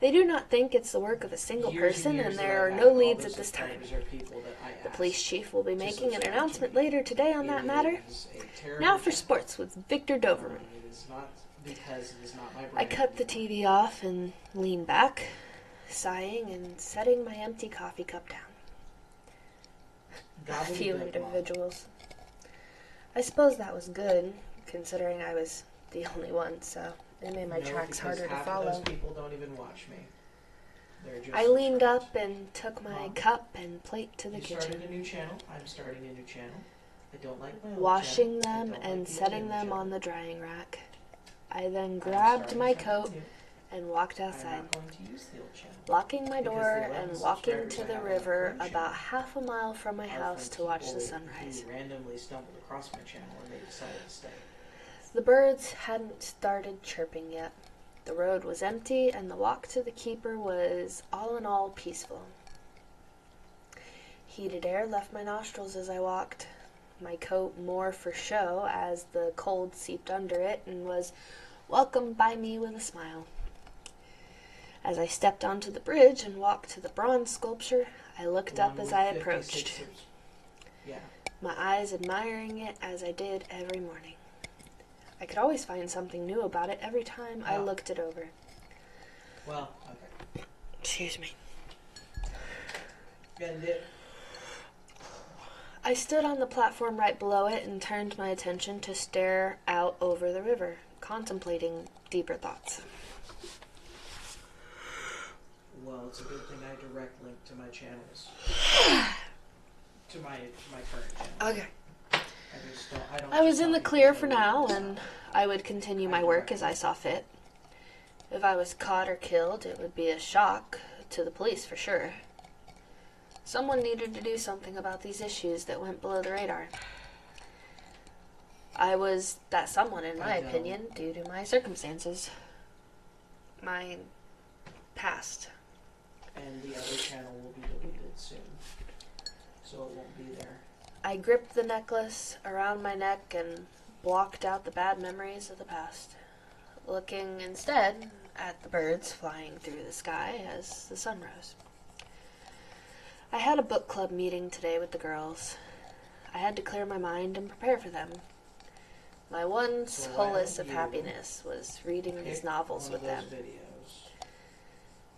They do not think it's the work of a single Years person, years and that there I've are had, no all leads those at this time. subscribers are people that I The asked police chief will be to making an subscribe to announcement me. later today on that matter. It is a terrible Now for channel. sports with Victor Doverman. It is not because it is not my I brand cut the anymore. TV off and leaned back, sighing and setting my empty coffee cup down. A few Gobbledygook, Mom. individuals. I suppose that was good, considering I was the only one, so it made my No, tracks because harder to half follow. of those people don't even watch me. They're just I leaned subscribers. up and took my Mom, cup and plate to the You kitchen, started a new channel. I'm starting a new channel. I don't like my old washing channel. I them don't and like the setting old them channel. on the drying rack. I then I'm grabbed starting my something coat new. and walked I'm outside, not going to use the old channel. locking my Because door the 11 and walking subscribers to I the have on the river current about channel half a mile from my are house from to watch the people sunrise. who randomly stumbled across my channel and they decided to stay. The birds hadn't started chirping yet. The road was empty, and the walk to the keeper was, all in all, peaceful. Heated air left my nostrils as I walked, my coat more for show as the cold seeped under it and was welcomed by me with a smile. As I stepped onto the bridge and walked to the bronze sculpture, I looked The up one as with I 56 approached, Yeah. my eyes admiring it as I did every morning. I could always find something new about it every time I Oh. looked it over. Well, okay. Excuse me. And it, I stood on the platform right below it and turned my attention to stare out over the river, contemplating deeper thoughts. well, it's a good thing I direct link to my channels. to my current channel. Okay. I don't I was just in the tell clear people for to now, leave and this I would continue my work as I saw fit. If I was caught or killed, it would be a shock to the police for sure. Someone needed to do something about these issues that went below the radar. I was that someone, in my I don't. opinion, due to my circumstances. My past. And the other channel will be deleted soon. So it won't be there. I gripped the necklace around my neck and blocked out the bad memories of the past, looking instead at the birds flying through the sky as the sun rose. I had a book club meeting today with the girls. I had to clear my mind and prepare for them. My one So why solace don't of you happiness was reading these Pick novels one with of them. those videos.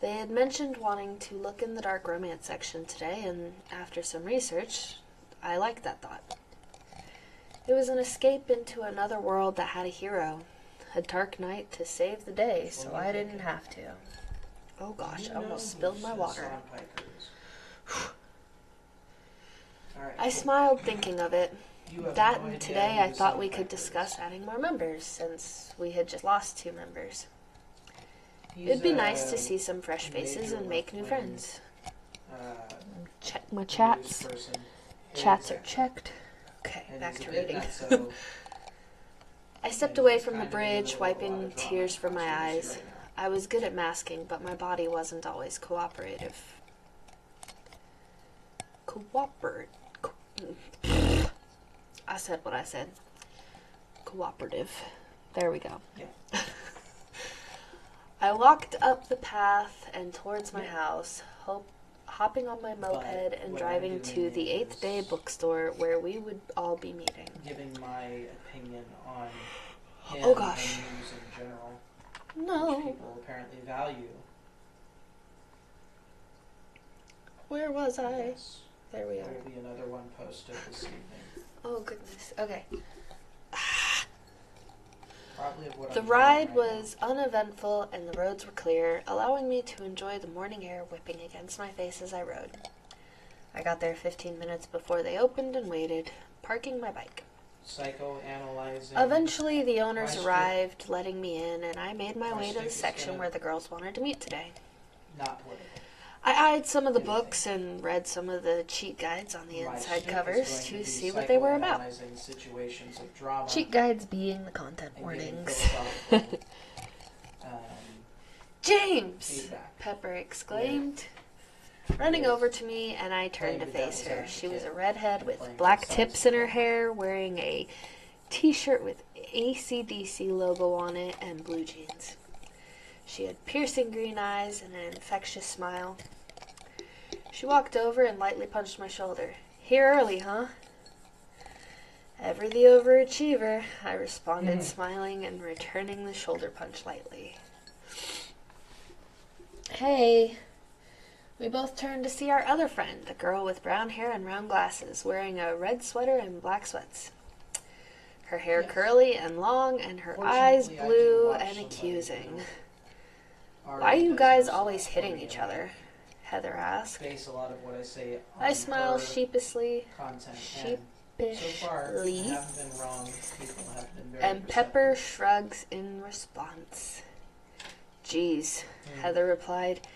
They had mentioned wanting to look in the dark romance section today, and after some research, I liked that thought. It was an escape into another world that had a hero, a dark knight to save the day, so I didn't have to. Oh gosh, Do I you know almost who spilled my water. Hassan Piker is? Alright, I cool. smiled thinking of it. You have That no and idea today who I thought Hassan we could Piker is. discuss adding more members, since we had just lost 2 members. He's It'd be a nice to see some fresh faces major and make new left-wing, friends. Check my news chats. person. Chats are Exactly. checked. Okay, And back he's to a bit reading. nutso, I stepped and away he's from the kind of in the bridge, middle of a lot of wiping drama tears and from my controversy eyes. right now. I was good at masking, but my body wasn't always cooperative. I said what I said. Cooperative. There we go. Yeah. I walked up the path and towards my house, hopping on my moped and what driving I'm to doing the 8th Day is bookstore where we would all be meeting. Giving my opinion on him Oh, gosh. and news in general, which No. people apparently value. Where was I? Yes. There we There are. will be another one posted this evening. Oh, goodness. Okay. Probably of what The I'm ride doing right was uneventful and the roads were clear, allowing me to enjoy the morning air whipping against my face as I rode. I got there 15 minutes before they opened and waited, parking my bike. now. Psychoanalyzing. Eventually, the owners My arrived, letting me in, and I made my My way to stick the is section gonna- where the girls wanted to meet today. Not political. I eyed some of the Anything. books and read some of the cheat guides on the My inside stick is covers going to be see what they were about. psychoanalyzing situations of drama Cheat guides being the content and giving warnings. philosophical, James! feedback. Pepper exclaimed, running over to me, and I turned to Playing the face devil's her. She was a advocate redhead and with playing black both sides tips of in her the hair, wearing a t-shirt with AC/DC logo on it and blue jeans. She had piercing green eyes and an infectious smile. She walked over and lightly punched my shoulder. "Here early, huh?" "Ever the overachiever," I responded, smiling and returning the shoulder punch lightly. "Hey." We both turned to see our other friend, a girl with brown hair and round glasses, wearing a red sweater and black sweats. Her hair curly and long, and her eyes blue and accusing. "Why are you guys always hitting each other?" Heather asked. Base a lot of what I say on I smiled her sheepishly. content. And so far, I haven't been wrong. People have been very And Pepper shrugs in response. "Geez," Heather replied,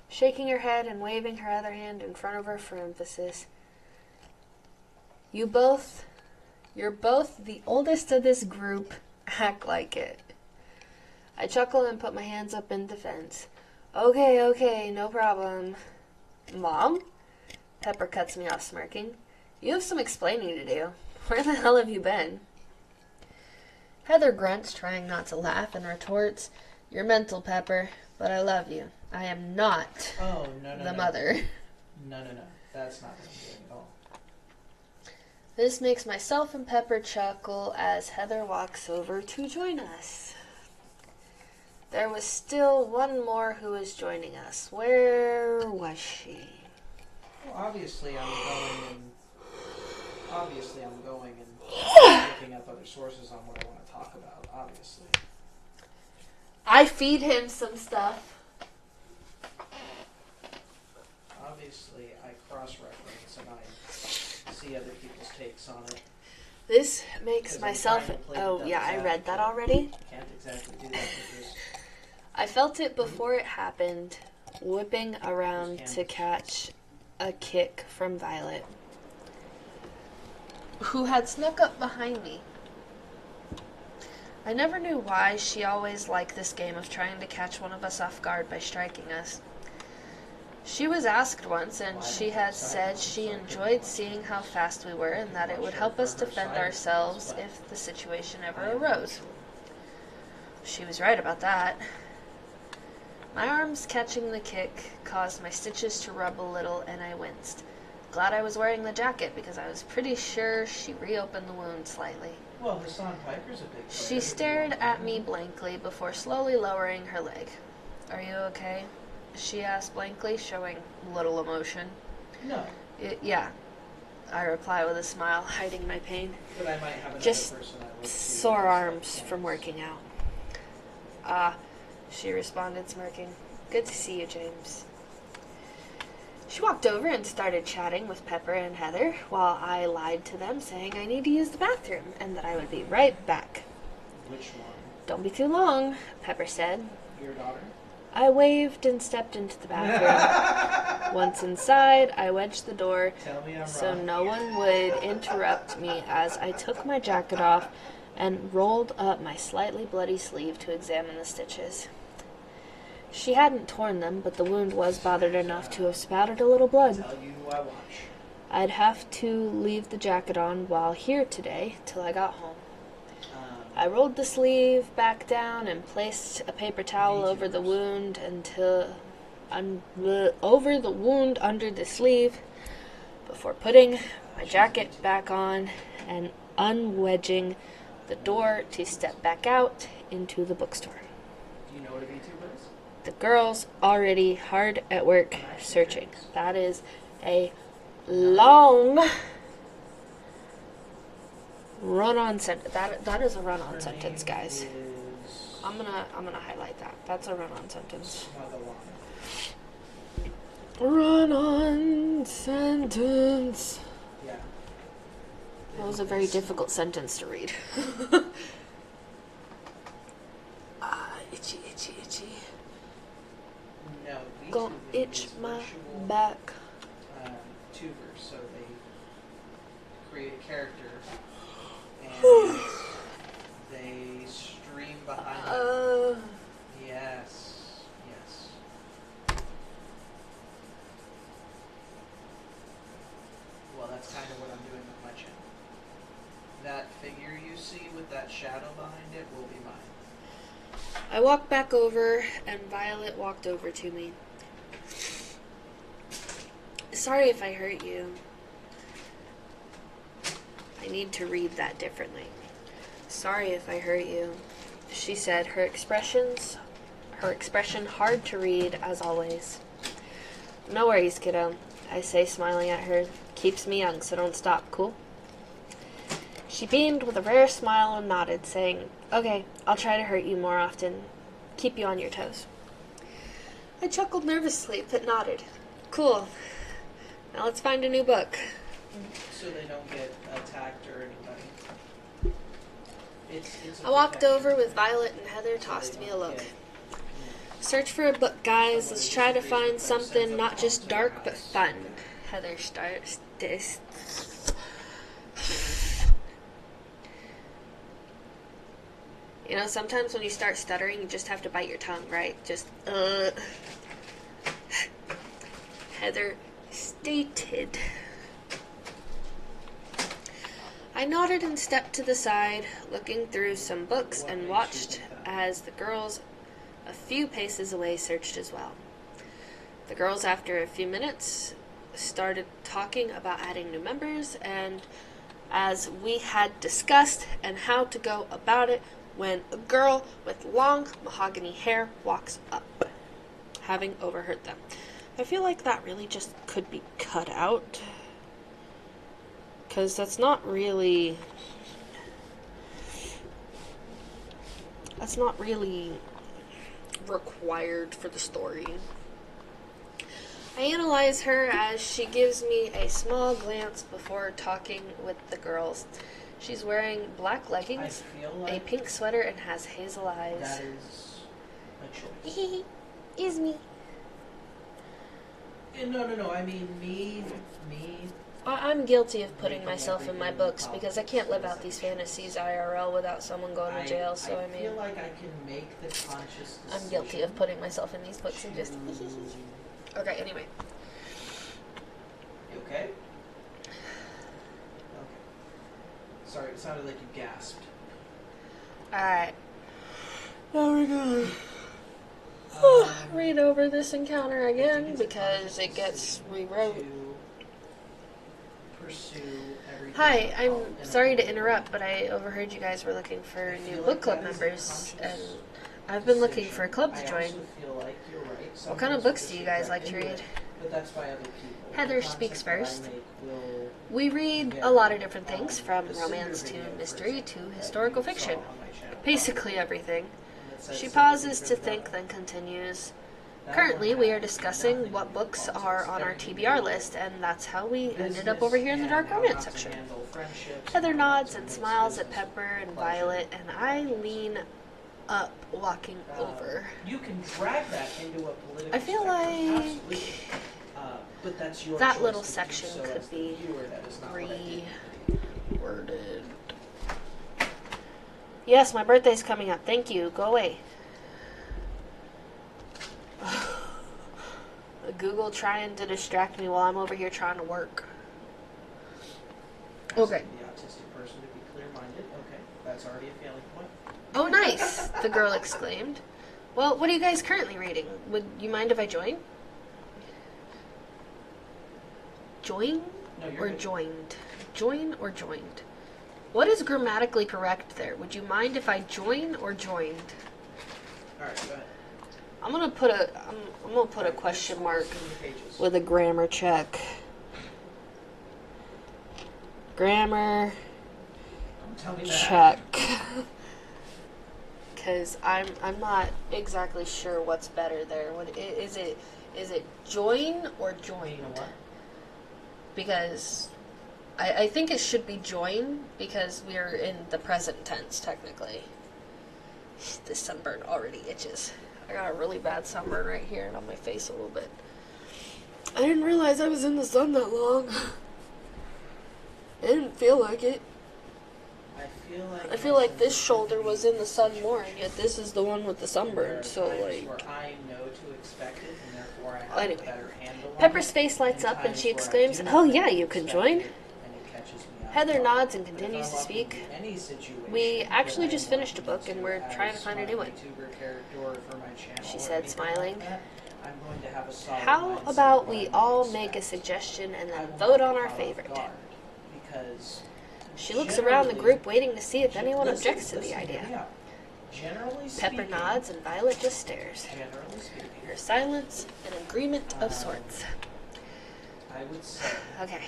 shaking her head and waving her other hand in front of her for emphasis. You're both the oldest of this group. Act like it." I chuckled and put my hands up in defense. Okay, no problem." "Mom?" Pepper cuts me off, smirking. "You have some explaining to do. Where the hell have you been?" Heather grunts, trying not to laugh, and retorts, "You're mental, Pepper, but I love you. I am not the mother." No. That's not what I'm doing at all. This makes myself and Pepper chuckle as Heather walks over to join us. There was still one more who was joining us. Where was she? Well, obviously I'm going and looking up other sources on what I want to talk about, obviously. I feed him some stuff. Obviously, I cross-reference and I see other people's takes on it. This makes myself... Oh, yeah, I read that already. Can't exactly do that because... I felt it before it happened, whipping around to catch a kick from Violet, who had snuck up behind me. I never knew why she always liked this game of trying to catch one of us off guard by striking us. She was asked once, and she had said she enjoyed seeing how fast we were and that it would help us defend ourselves if the situation ever arose. She was right about that. My arms catching the kick caused my stitches to rub a little, and I winced. Glad I was wearing the jacket, because I was pretty sure she reopened the wound slightly. Well, Hassan Piper's a big player. She stared at me blankly before slowly lowering her leg. "Are you okay?" she asked blankly, showing little emotion. No. Yeah, I reply with a smile, hiding my pain. But I might have another Just person I would sore arms from working out. "Ah," she responded, smirking. "Good to see you, James." She walked over and started chatting with Pepper and Heather, while I lied to them, saying I need to use the bathroom and that I would be right back. Which one? "Don't be too long," Pepper said. Your daughter? I waved and stepped into the bathroom. Once inside, I wedged the door so no one would interrupt me as I took my jacket off and rolled up my slightly bloody sleeve to examine the stitches. She hadn't torn them, but the wound was bothered enough to have spattered a little blood. Tell you who I watch. I'd have to leave the jacket on while here today till I got home. I rolled the sleeve back down and placed a paper towel over the wound under the sleeve before putting my jacket back on and unwedging the door to step back out into the bookstore. Do you know what a VTuber is? The girl's already hard at work searching. That is a long run-on sentence. That is a run-on sentence, guys. I'm gonna highlight that. That's a run-on sentence. Run-on sentence. Yeah. That was a very difficult sentence to read. Itchy. No, Gonna itch my back. Tubers, so they create a character and they stream behind them. Yes. Well, that's kind of what I'm doing with my channel. That figure you see with that shadow behind it will be mine. I walked back over, and Violet walked over to me. Sorry if I hurt you. I need to read that differently. Sorry if I hurt you, she said, her expression hard to read as always. No worries, kiddo, I say, smiling at her. Keeps me young, so don't stop, cool? She beamed with a rare smile and nodded, saying, okay, I'll try to hurt you more often. Keep you on your toes. I chuckled nervously, but nodded. Cool. Now let's find a new book. So they don't get attacked or anybody. I walked over with Violet, and Heather tossed me a look. Search for a book, guys. Let's try to find something not just dark, but fun. Heather starts this. You know, sometimes when you start stuttering, you just have to bite your tongue, right? Just, Heather stated. I nodded and stepped to the side, looking through some books, and watched as the girls a few paces away searched as well. The girls, after a few minutes, started talking about adding new members, and as we had discussed, and how to go about it when a girl with long mahogany hair walks up, having overheard them. I feel like that really just could be cut out, because that's not really required for the story. I analyze her as she gives me a small glance before talking with the girls. She's wearing black leggings, a pink sweater, and has hazel eyes. That is a choice. Is me. No. I mean, me. I'm guilty of putting myself in my books because I can't live out these fantasies IRL without someone going to jail, so I mean, feel like I can make the conscious decision. I'm guilty of putting myself in these books and just Okay, anyway. You okay? Okay. Sorry, it sounded like you gasped. Alright. Now we're gonna read over this encounter again because it gets rewrote. Hi, I'm sorry to interrupt, but I overheard you guys were looking for new book club members, and I've been looking for a club to join. What kind of books do you guys like to read? Heather speaks first. We read a lot of different things, from romance to mystery to historical fiction. Basically everything. She pauses to think, then continues. Currently, we are discussing what books are on our TBR list, and that's how we ended up over here in the dark romance section. Heather nods and smiles at Pepper and Violet, and I lean up, walking over. You can drag that into a political I feel like but that's your that choice. little section So could be reworded. Yes, my birthday's coming up. Thank you. Go away. Google trying to distract me while I'm over here trying to work. Okay. The autistic person to be clear-minded. Okay, that's already a failing point. Oh, nice! The girl exclaimed. Well, what are you guys currently reading? Would you mind if I join? Join or joined? Join or joined? What is grammatically correct there? Would you mind if I join or joined? All right, go ahead. I'm gonna put a question mark with a grammar check. Grammar check. Because I'm not exactly sure what's better there. What is it? Is it join or joined? You know what? Because I think it should be join because we're in the present tense technically. This sunburn already itches. I got a really bad sunburn right here and on my face a little bit. I didn't realize I was in the sun that long. I didn't feel like it. I feel like this shoulder was in the sun more, and yet this is the one with the sunburn, so like... Anyway, Pepper's face lights up and she exclaims, "Oh yeah, you can join." Heather nods and But if continues I'm to up in speak. any situation We actually that just I'm finished a looking book and to we're trying to as find a my new one. YouTuber character or for my channel She or said, anything smiling. like that, I'm going to have a solid How mindset about of what we I all might make a expect. suggestion and I then will vote not on be our caught off favorite? guard because She looks around the group waiting to see if anyone listen, objects to the hear me idea. out. Generally Pepper speaking, nods and Violet just stares. generally speaking, Her silence, an agreement of sorts. I would say Okay.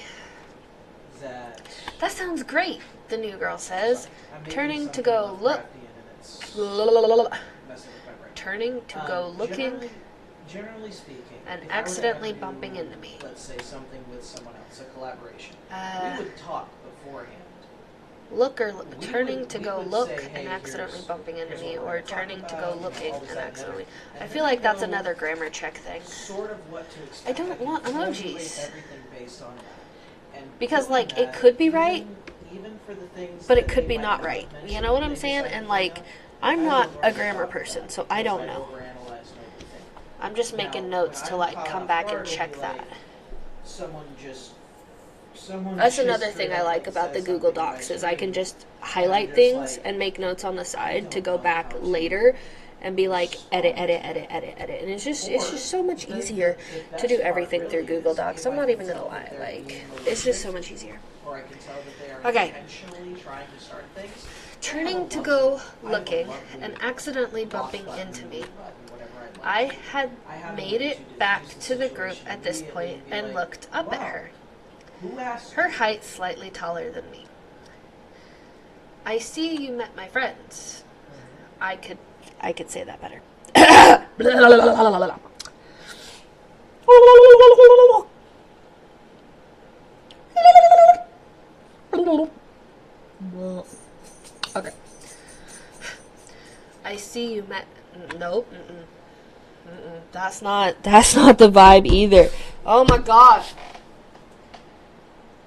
that That sounds great, the new girl says, sorry, I'm making turning to something go look. Lovecraftian and it's messing with my brain. Turning to go looking Generally speaking, and if I were to accidentally ever do, bumping into me. let's say something with someone else, a collaboration, we would talk beforehand. Turning to go look say, hey, and accidentally bumping into here's me, what we're or gonna talk turning to about, go looking all this, and that, and accidentally. and I then feel like that's know another grammar check thing. Sort of what to expect. I don't want can formulate emojis. everything based on that. And Because, doing like, it that, could be right, even for the things but that it could they be might not have right. mentioned You know what that I'm they saying? decided And, to like, bring up, I'm I not will a already grammar thought person, that so I because don't know. overanalyzed everything. I'm just Now, making notes when to, I'm like, caught come off back guard, and it'll check be that. like someone That's just another straight thing I up, like about the says Google something on my Docs is I can screen, just and highlight I'm just things like, and make notes on the I side to don't go know back how to later and be like, edit, respond edit, to edit, that. edit, edit. And it's just Or, so much the easier best to do part everything really through Google is Docs. if I'm I not can even gonna tell that lie, they're like, being it's just malicious, so much easier. or I can tell that they are Okay. intentionally trying to start things. Turning to go looking and accidentally bumping into me. I had made it back to the group at this point and looked up at her. Her height slightly taller than me. I see you met my friends. I could say that better. Okay. I see you met. Nope. That's not the vibe either. Oh my gosh.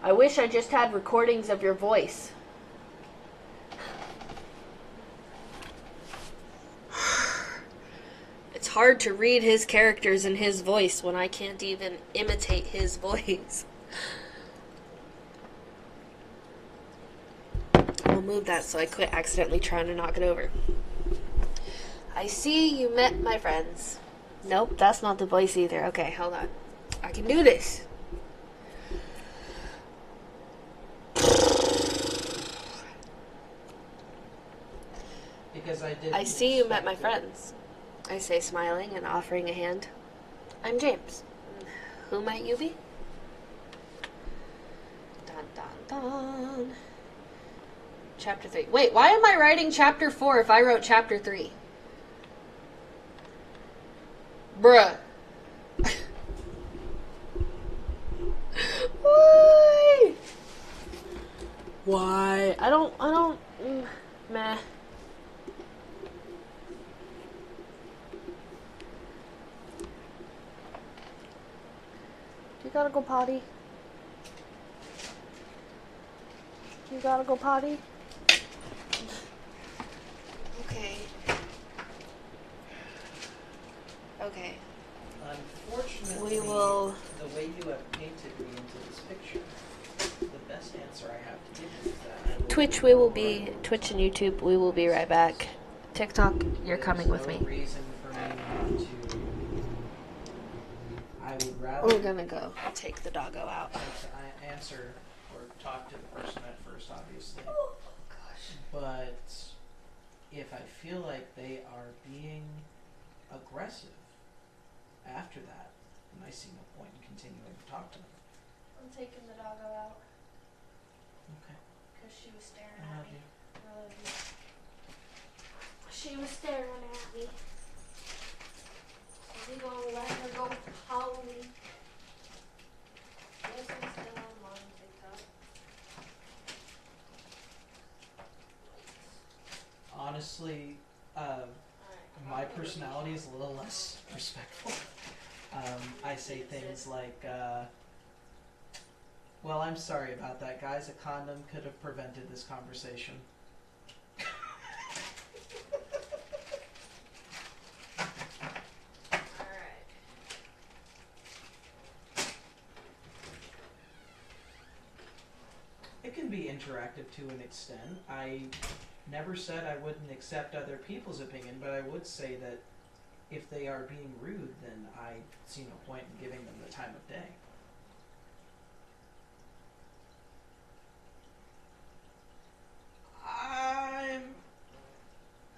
I wish I just had recordings of your voice. It's hard to read his characters and his voice when I can't even imitate his voice. I'll move that so I quit accidentally trying to knock it over. I see you met my friends. Nope, that's not the voice either. Okay, hold on. I can do this. Because I see you met my friends. I say, smiling and offering a hand. I'm James. Who might you be? Dun dun dun. Chapter 3. Wait, why am I writing chapter 4 if I wrote chapter 3? Bruh. Why? Why? I don't, meh. You gotta go potty? You gotta go potty? Okay. Okay. Unfortunately, We will... the way you have painted me into this picture, the best answer I have to give you is that I will Twitch and YouTube, we will be right back. TikTok, you're coming with me. There's no reason for me not to. I would rather We're gonna go take the doggo out. answer or talk to the person at first, obviously. Oh, gosh. But if I feel like they are being aggressive after that, then I see no point in continuing to talk to them. I'm taking the doggo out. Okay. Because she was staring I at love me. you. I love you. She was staring at me. So we gonna let her go potty. Yes, I'm still online, TikTok. Honestly, my personality is a little less respectful. I say things like, well, I'm sorry about that, guys. A condom could have prevented this conversation. Alright. It can be interactive to an extent. I never said I wouldn't accept other people's opinion, but I would say that if they are being rude, then I see no point in giving them the time of day.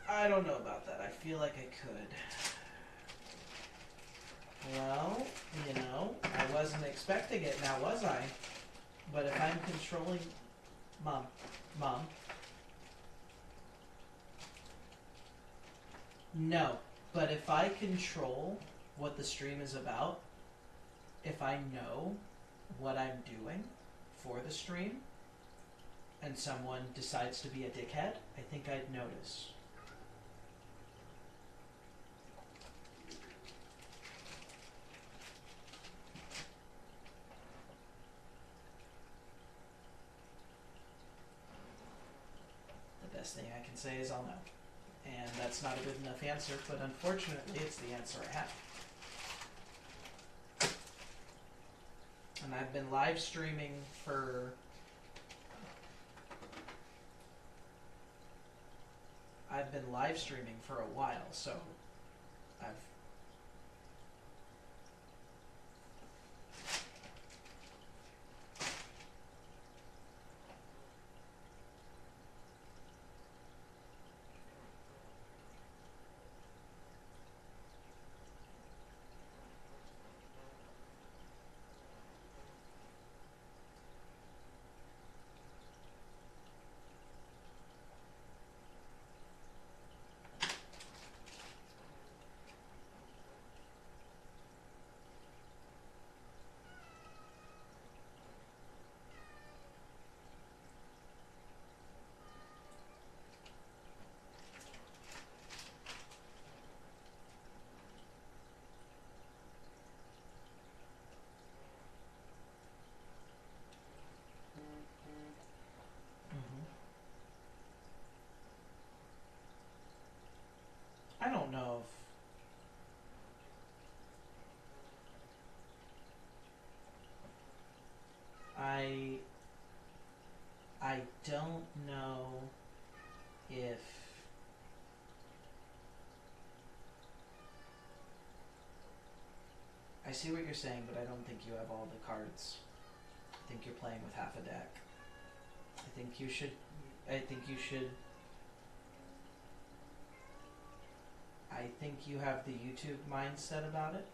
I don't know about that. I feel like I could. Well, you know, I wasn't expecting it, now was I? But if I'm controlling... Mom. No, but if I control what the stream is about, if I know what I'm doing for the stream, and someone decides to be a dickhead, I think I'd notice. The best thing I can say is I'll know. And that's not a good enough answer, but unfortunately it's the answer I have. And I've been live streaming for... a while, so I've... I don't know if... I don't know if... I see what you're saying, but I don't think you have all the cards. I think you're playing with half a deck. I think you should... I think you have the YouTube mindset about it,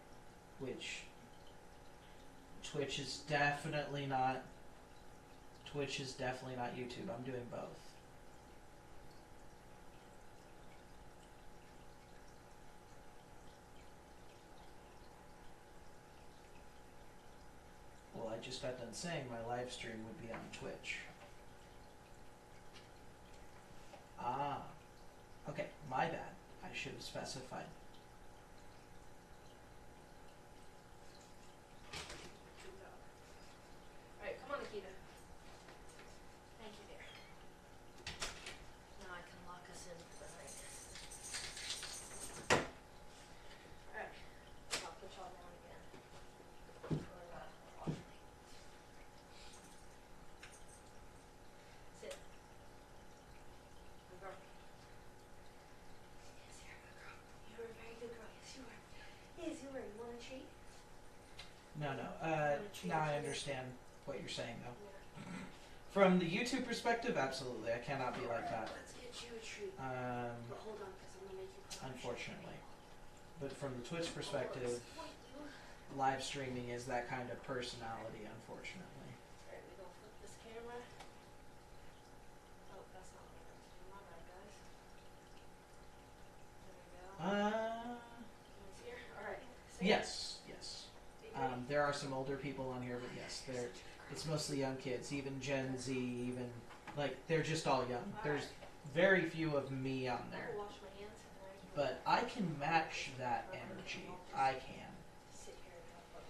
which Twitch is definitely not YouTube. I'm doing both. Well, I just got done saying my live stream would be on Twitch. Ah. Okay, my bad. I should have specified. Alright, come on, Nikita. Thank you, dear. Now I can lock us in for the night. Alright, I'll put y'all down again. Watch me. Sit. Good girl. Yes, you're a good girl. You're a very good girl. Yes, you are. Yes, you are. You want a treat? No. Now I understand what you're saying, though. Yeah. From the YouTube perspective, absolutely. I cannot be like that. Let's get you a treat. But hold on, because I'm going to make you proud. Unfortunately. But from the Twitch perspective, live streaming is that kind of personality, unfortunately. Alright, we gonna flip this camera. Oh, that's not what I meant to do. My bad, guys. There we go. It's here. Alright. Yes. There are some older people on here, but yes, it's mostly young kids, even Gen Z, even, like, they're just all young. There's very few of me on there. But I can match that energy. I can. Sit here and help out.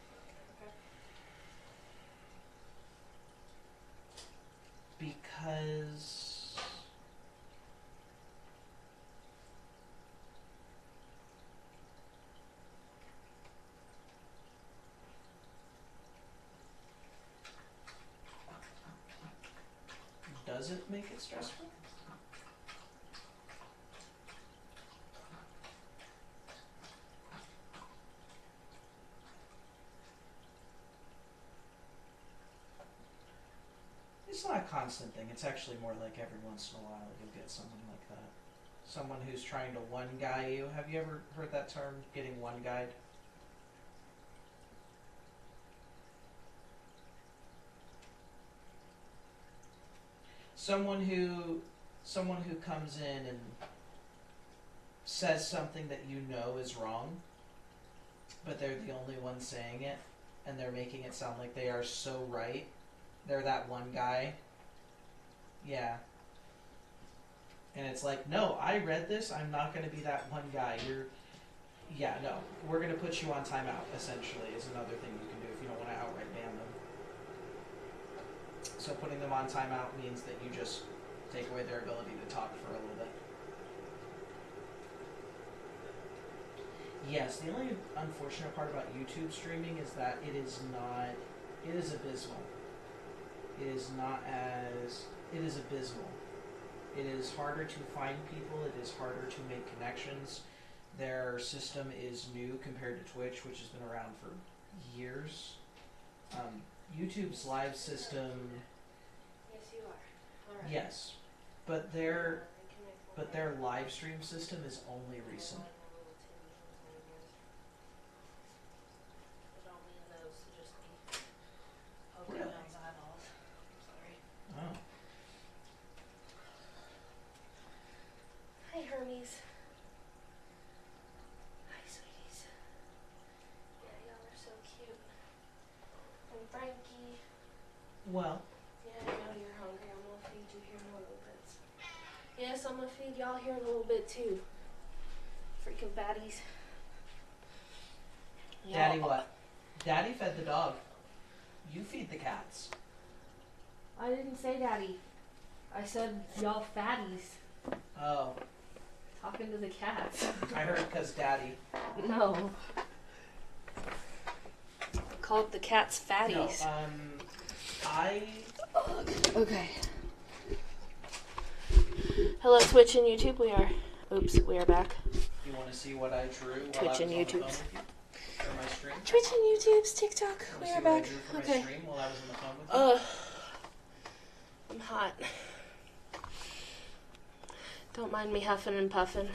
Okay? Because... get stressful? It's not a constant thing. It's actually more like every once in a while you'll get someone like that. Someone who's trying to one guy you. Have you ever heard that term, getting one guyed? Someone who comes in and says something that you know is wrong, but they're the only one saying it, and they're making it sound like they are so right. They're that one guy. Yeah. And it's like, no, I read this. I'm not going to be that one guy. Yeah, no. We're going to put you on timeout, essentially, is another thing you can do if you don't want to outright ban them. So putting them on timeout means that you just take away their ability to talk for a little bit. Yes, the only unfortunate part about YouTube streaming is that it is abysmal. It is abysmal. It is harder to find people, it is harder to make connections. Their system is new compared to Twitch, which has been around for years. YouTube's live system... Yes, you are. All right. Yes, but their live stream system is only recent. Really? Oh. Hi, Hermes. Hi, sweeties. Yeah, y'all are so cute. And Frankie. Well. Yeah, I know you're hungry. I'm gonna feed you here in a little bit. Yes, I'm gonna feed y'all here in a little bit too. Freaking fatties. Daddy what? Daddy fed the dog. You feed the cats. I didn't say daddy. I said y'all fatties. Oh. Talking to the cats. I heard because daddy. No. Called the cats fatties. No, Okay. Hello, Twitch and YouTube. We are back. You want to see what I drew while Twitch I and was on the phone YouTube's. with you? For my stream? Twitch and YouTube's TikTok. You We wanna are see what I back. drew for my Okay. stream while I was on the phone with you? I'm hot. Don't mind me huffing and puffing.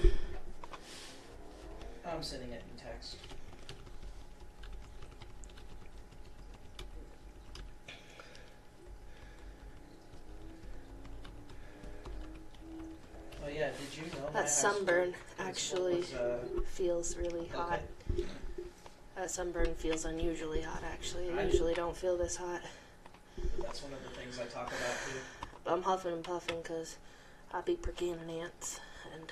I'm sending it in text. Oh yeah, did you know That sunburn actually was, feels really hot. okay. That sunburn feels unusually hot, actually. I I- usually don't feel this hot. That's one of the things I talk about too. But I'm huffing and puffing because I be pricking an ants, and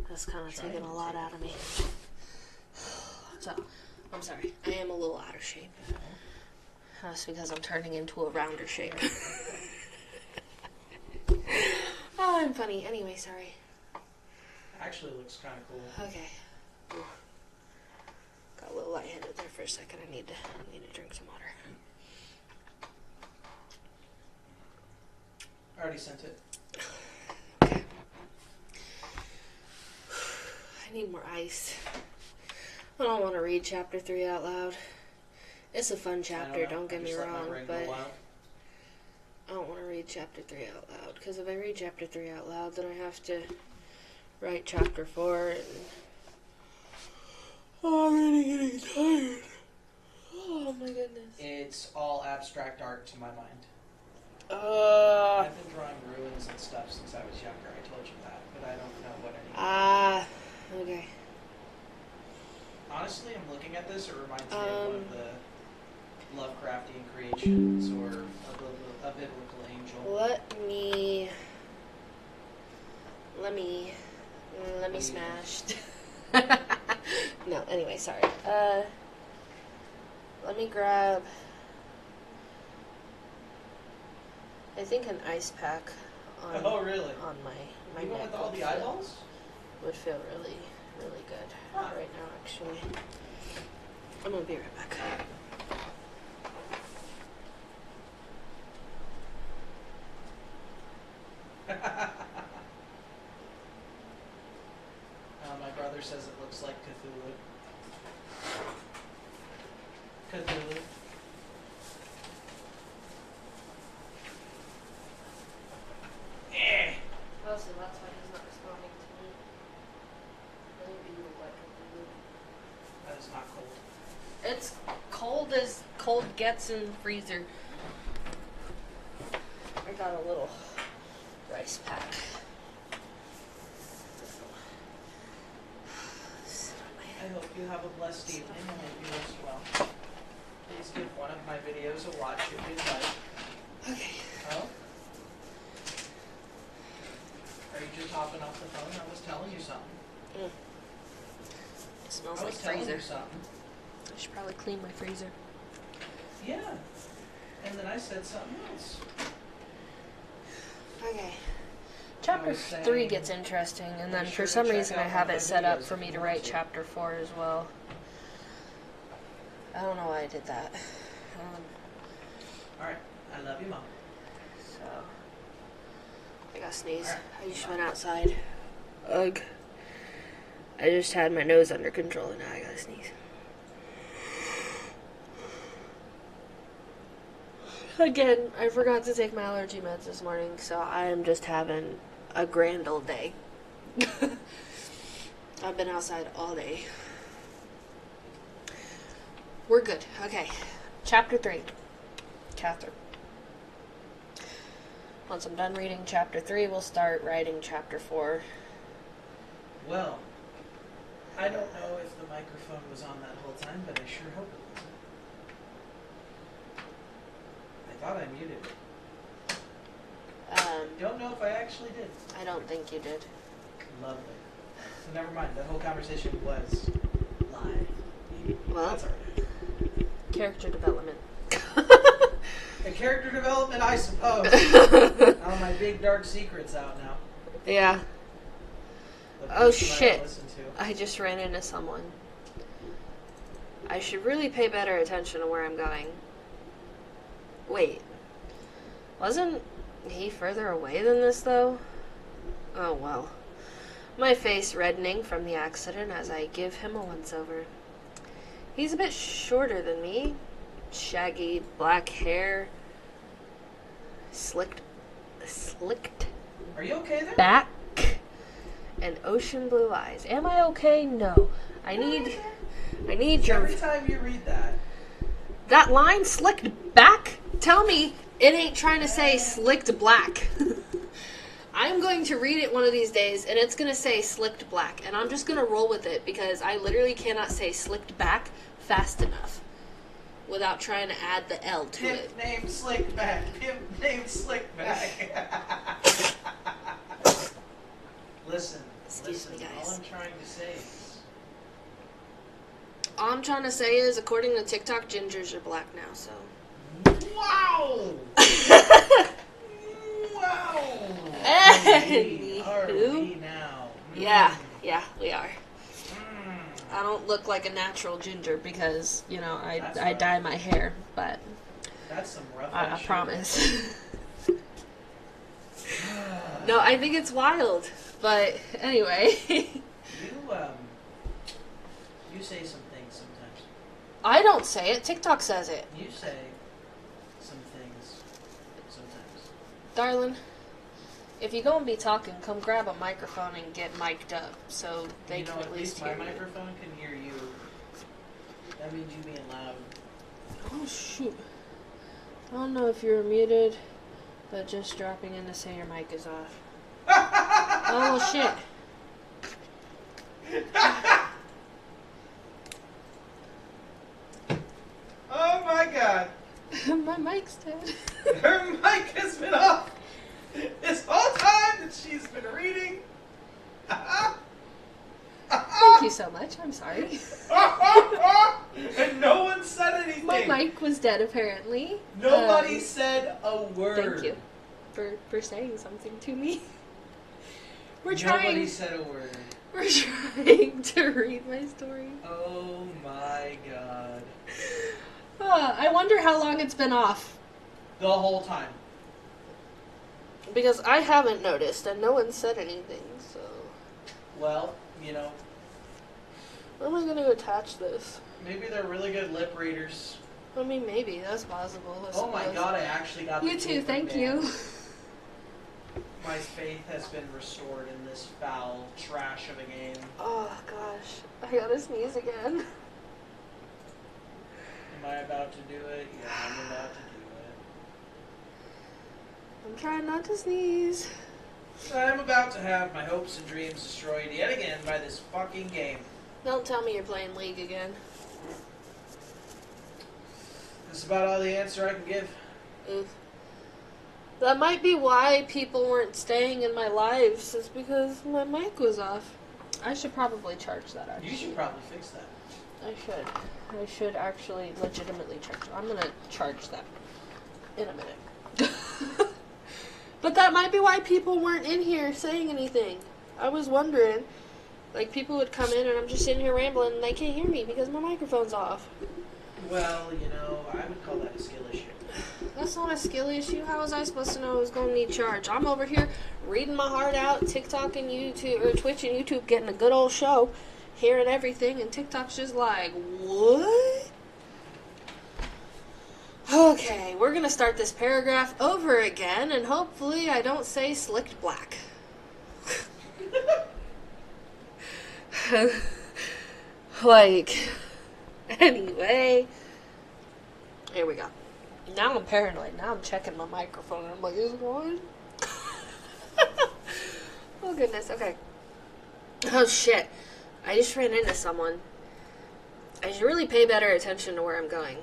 that's kind of taking a lot out of me. So, I'm sorry. I am a little out of shape. That's because I'm turning into a rounder shape. Oh, I'm funny. Anyway, sorry. Actually looks kind of cool. Okay. Ooh. Got a little lightheaded there for a second. I need to drink some water. I already sent it. Okay. I need more ice. I don't want to read chapter 3 out loud. It's a fun chapter, don't get me wrong, but I don't want to read chapter 3 out loud, because if I read chapter 3 out loud, then I have to write chapter 4, and oh, I'm already getting tired. Oh my goodness. It's all abstract art to my mind. Uh, I've been drawing ruins and stuff since I was younger. I told you that, but I don't know what any. Okay. Honestly, I'm looking at this. It reminds me of one of the Lovecraftian creations or a biblical angel. Let me smash. No, anyway, sorry. Let me grab, I think, an ice pack on, Oh, really? on my You neck went with all would the eyeballs? would feel really, really good right now, actually. I'm gonna be right back. it's not cold. It's cold as cold gets in the freezer. I got a little rice pack. I hope you have a blessed evening and hope you rest well. Please give one of my videos a watch if you'd like. Okay. Oh? Are you just hopping off the phone? I was telling you something. It smells I like was telling freezer. you something. I should probably clean my freezer. Yeah. And then I said something else. Okay. Chapter was saying- 3 gets interesting, and Be then sure for to some check reason I out have one it of my set up videos for if me you to want write to. chapter 4 as well. I don't know why I did that. Alright. I love you, Mom. So, I gotta sneeze. Alright. I just went outside. Ugh. I just had my nose under control and now I gotta sneeze. Again, I forgot to take my allergy meds this morning, so I am just having a grand old day. I've been outside all day. We're good. Okay. Chapter 3. Catherine. Once I'm done reading chapter 3, we'll start writing chapter 4. Well, I don't know if the microphone was on that whole time, but I sure hope it wasn't. I thought I muted it. Don't know if I actually did. I don't think you did. Lovely. So never mind, the whole conversation was live. Well, That's alright. character development. The character development, I suppose. All my big dark secrets out now. Yeah. The Oh, person I shit. listen to. I just ran into someone. I should really pay better attention to where I'm going. Wait. Wasn't he further away than this, though? Oh, well. My face reddening from the accident as I give him a once-over. He's a bit shorter than me. Shaggy black hair. Slicked Are you okay there? back. And ocean blue eyes. Am I okay? No. I need your... Every time you read that, That line, slicked back? Tell me it ain't trying to say slicked black. I'm going to read it one of these days, and it's going to say slicked black. And I'm just going to roll with it, because I literally cannot say slicked back fast enough without trying to add the L to pimp it. named Slickback. Pimp named Slickback. Listen. Excuse me, guys. All I'm trying to say is... All I'm trying to say is, according to TikTok, gingers are black now, so... Wow! Wow! Are we now? Yeah, we are. Mm. I don't look like a natural ginger because, you know, That's I rough. dye my hair, but That's some rough I shit. promise. No, I think it's wild, but anyway. You say some things sometimes. I don't say it, TikTok says it. You say some things sometimes. Darling, if you're gonna be talking, come grab a microphone and get mic'd up so they You know, can at least my hear you. microphone can hear you. That means you being loud. Oh, shoot. I don't know if you're muted, but just dropping in to say your mic is off. Oh, shit. Oh my god. My mic's dead. Her mic has been off this whole time that she's been reading. Thank you so much. I'm sorry. And no one said anything. My mic was dead, apparently. Nobody said a word. Thank you for saying something to me. We're Nobody said a word. We're trying to read my story. Oh my god. I wonder how long it's been off. The whole time. Because I haven't noticed, and no one said anything, so... Well, you know, Where am I going to attach this? maybe they're really good lip readers. I mean, maybe. That's possible. I Oh my suppose. god, I actually got the You too, game thank from you. Dan. My faith has been restored in this foul trash of a game. Oh, gosh. I gotta sneeze again. Am I about to do it? Yeah, I'm about to do I'm trying not to sneeze. it. I'm about to have my hopes and dreams destroyed yet again by this fucking game. Don't tell me you're playing League again. That's about all the answer I can give. Oof. That might be why people weren't staying in my lives, is because my mic was off. I should probably charge that, actually. You should probably fix that. I should actually legitimately charge. I'm gonna charge that in a minute. But that might be why people weren't in here saying anything. I was wondering. Like, people would come in and I'm just sitting here rambling and they can't hear me because my microphone's off. Well, you know, I would call that a skill issue. That's not a skill issue. How was I supposed to know I was going to need charge? I'm over here reading my heart out, TikTok and YouTube, or Twitch and YouTube getting a good old show, hearing everything, and TikTok's just like, what? Okay, we're going to start this paragraph over again, and hopefully I don't say slicked black. Like, anyway, here we go. Now I'm paranoid. Now I'm checking my microphone, and I'm like, is it on? Oh, goodness, okay. Oh, shit. I just ran into someone. I should really pay better attention to where I'm going.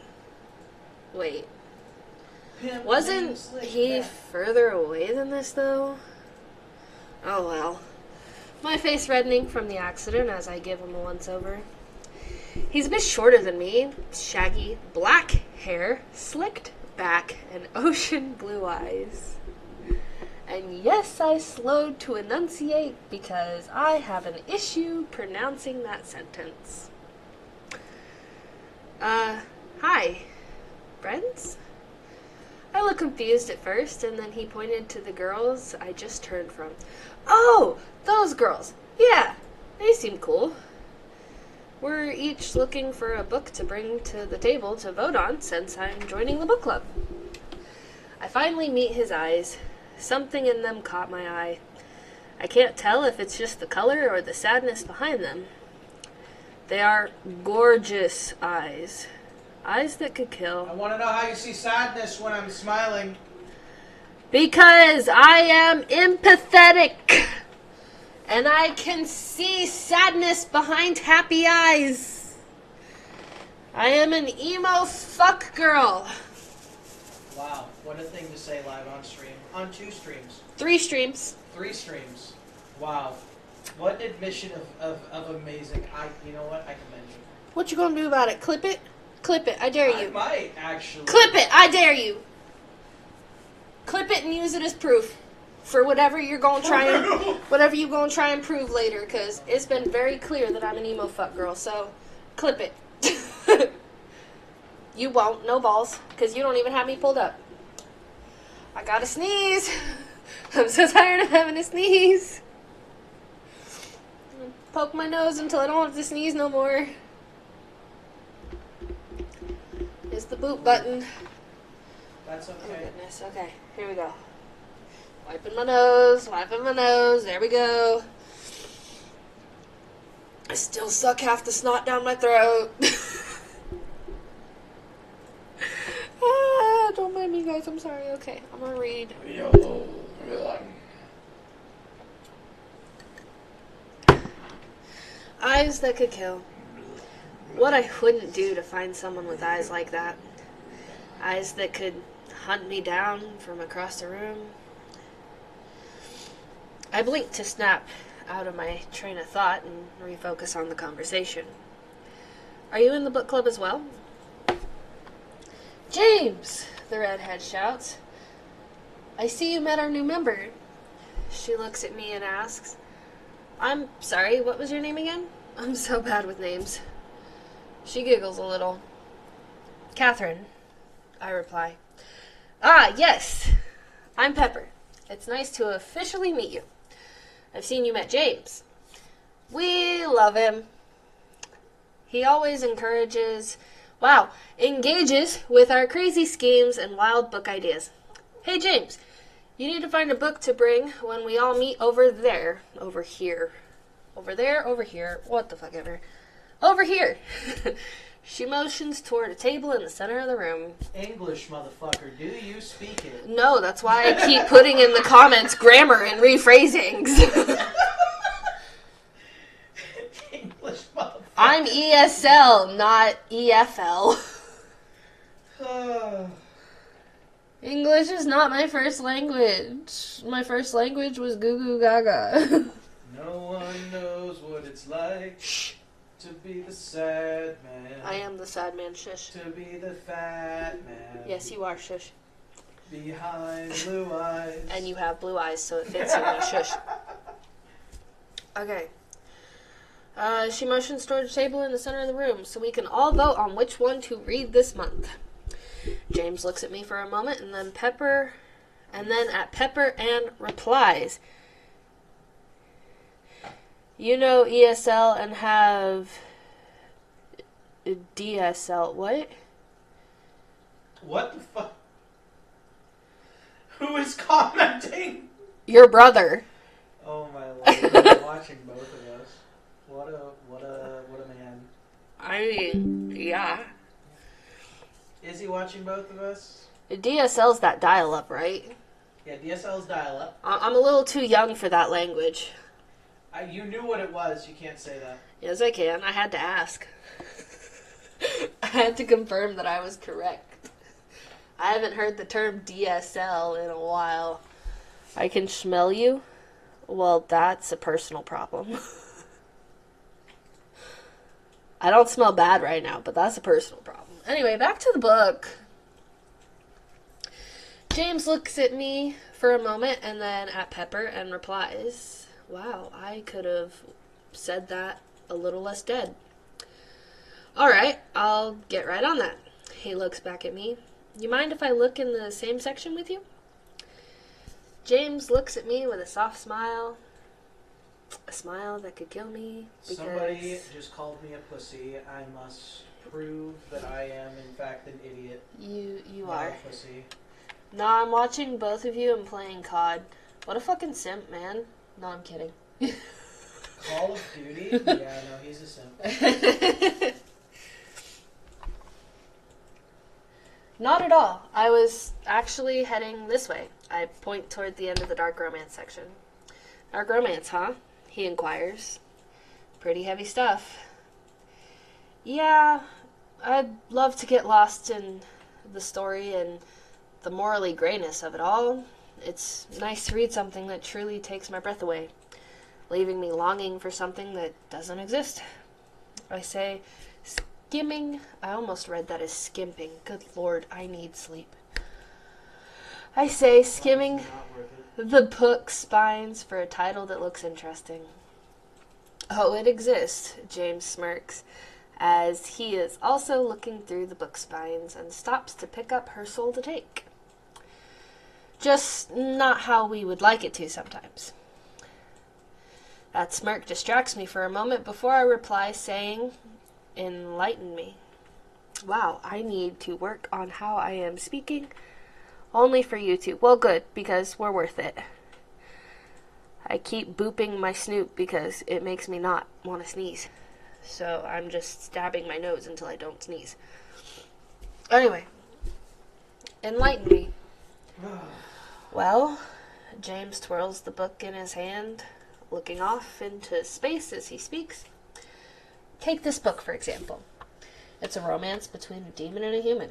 Wait. Wasn't he further away than this, though? Oh, well. My face reddening from the accident as I give him a once-over. He's a bit shorter than me. Shaggy, black hair, slicked back, and ocean blue eyes. And yes, I slowed to enunciate because I have an issue pronouncing that sentence. Hi. Friends? I looked confused at first, and then he pointed to the girls I just turned from. Oh, those girls. Yeah, they seem cool. We're each looking for a book to bring to the table to vote on since I'm joining the book club. I finally meet his eyes. Something in them caught my eye. I can't tell if it's just the color or the sadness behind them. They are gorgeous eyes. Eyes that could kill. I want to know how you see sadness when I'm smiling. Because I am empathetic. And I can see sadness behind happy eyes. I am an emo fuck girl. Wow, what a thing to say live on stream. On 2 streams. 3 streams. 3 streams. Wow. What an admission of amazing. You know what? I commend you. What you gonna do about it? Clip it? Clip it. I dare you. I might, actually. Clip it. I dare you. Clip it and use it as proof for whatever you're gonna try and prove later, because it's been very clear that I'm an emo fuck girl, so clip it. You won't. No balls, because you don't even have me pulled up. I gotta sneeze. I'm so tired of having to sneeze. Poke my nose until I don't have to sneeze no more. It's the boot button. That's okay. Oh, goodness. Okay, here we go. Wiping my nose, there we go. I still suck half the snot down my throat. Don't mind me, guys, I'm sorry. Okay, I'm gonna read. Eyes that could kill. What I wouldn't do to find someone with eyes like that. Eyes that could hunt me down from across the room. I blinked to snap out of my train of thought and refocus on the conversation. Are you in the book club as well? James, the redhead shouts. I see you met our new member. She looks at me and asks, I'm sorry, what was your name again? I'm so bad with names. She giggles a little. Catherine, I reply. Ah, yes. I'm Pepper. It's nice to officially meet you. I've seen you met James. We love him. He always engages with our crazy schemes and wild book ideas. Hey, James, you need to find a book to bring when we all meet over here. Over here. What the fuck ever. Over here. She motions toward a table in the center of the room. English, motherfucker. Do you speak it? No, that's why I keep putting in the comments grammar and rephrasings. English, motherfucker. I'm ESL, not EFL. English is not my first language. My first language was Goo Goo Gaga. No one knows what it's like to be the sad man. I am the sad man, shush. To be the fat man. Yes, you are, shush. Behind blue eyes. And you have blue eyes, so it fits you, my shush. Okay. She motions toward a table in the center of the room so we can all vote on which one to read this month. James looks at me for a moment and then at Pepper and replies. You know ESL and have DSL. What? What the fuck? Who is commenting? Your brother. Oh my lord! I'm watching both of us. What a man. I mean, yeah. Is he watching both of us? DSL's that dial-up, right? Yeah, DSL's dial-up. I'm a little too young for that language. You knew what it was. You can't say that. Yes, I can. I had to ask. I had to confirm that I was correct. I haven't heard the term DSL in a while. I can smell you? Well, that's a personal problem. I don't smell bad right now, but that's a personal problem. Anyway, back to the book. James looks at me for a moment and then at Pepper and replies, wow, I could have said that a little less dead. Alright, I'll get right on that. He looks back at me. You mind if I look in the same section with you? James looks at me with a soft smile. A smile that could kill me. Somebody just called me a pussy. I must prove that I am, in fact, an idiot. You Not are. a pussy. No, I'm watching both of you and playing COD. What a fucking simp, man. No, I'm kidding. Call of Duty? Yeah, no, he's a simp. Not at all. I was actually heading this way. I point toward the end of the dark romance section. Dark romance, huh? He inquires. Pretty heavy stuff. Yeah, I'd love to get lost in the story and the morally grayness of it all. It's nice to read something that truly takes my breath away, leaving me longing for something that doesn't exist. I say, skimming. I almost read that as skimping. Good lord, I need sleep. I say, skimming Not worth it. the book spines for a title that looks interesting. Oh, it exists, James smirks, as he is also looking through the book spines and stops to pick up Her Soul to Take. Just not how we would like it to sometimes. That smirk distracts me for a moment before I reply saying, enlighten me. Wow, I need to work on how I am speaking. Only for you two. Well, good, because we're worth it. I keep booping my snoot because it makes me not want to sneeze. So I'm just stabbing my nose until I don't sneeze. Anyway, enlighten me. Well, James twirls the book in his hand, looking off into space as he speaks. Take this book, for example. It's a romance between a demon and a human.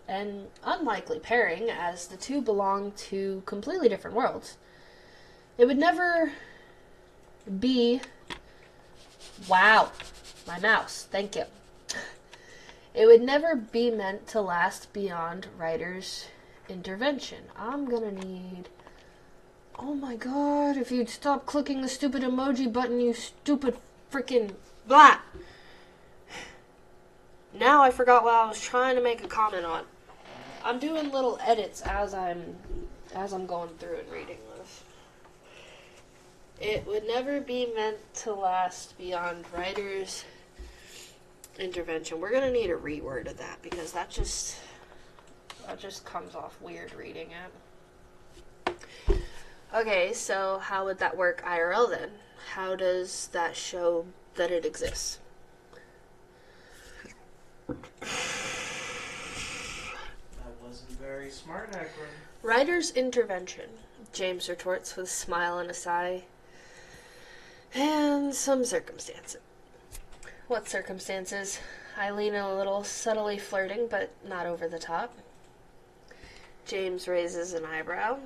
An unlikely pairing, as the two belong to completely different worlds. It would never be... Wow, my mouse, thank you. It would never be meant to last beyond writer's intervention. I'm gonna need... Oh my god, if you'd stop clicking the stupid emoji button, you stupid freaking... Blah! Now I forgot what I was trying to make a comment on. I'm doing little edits as I'm going through and reading this. It would never be meant to last beyond writer's intervention. We're gonna need a reword of that because that just comes off weird reading it. Okay, so how would that work IRL then? How does that show that it exists? Snyder's intervention, James retorts with a smile and a sigh. And some circumstances. What circumstances? I lean in a little, subtly flirting, but not over the top. James raises an eyebrow.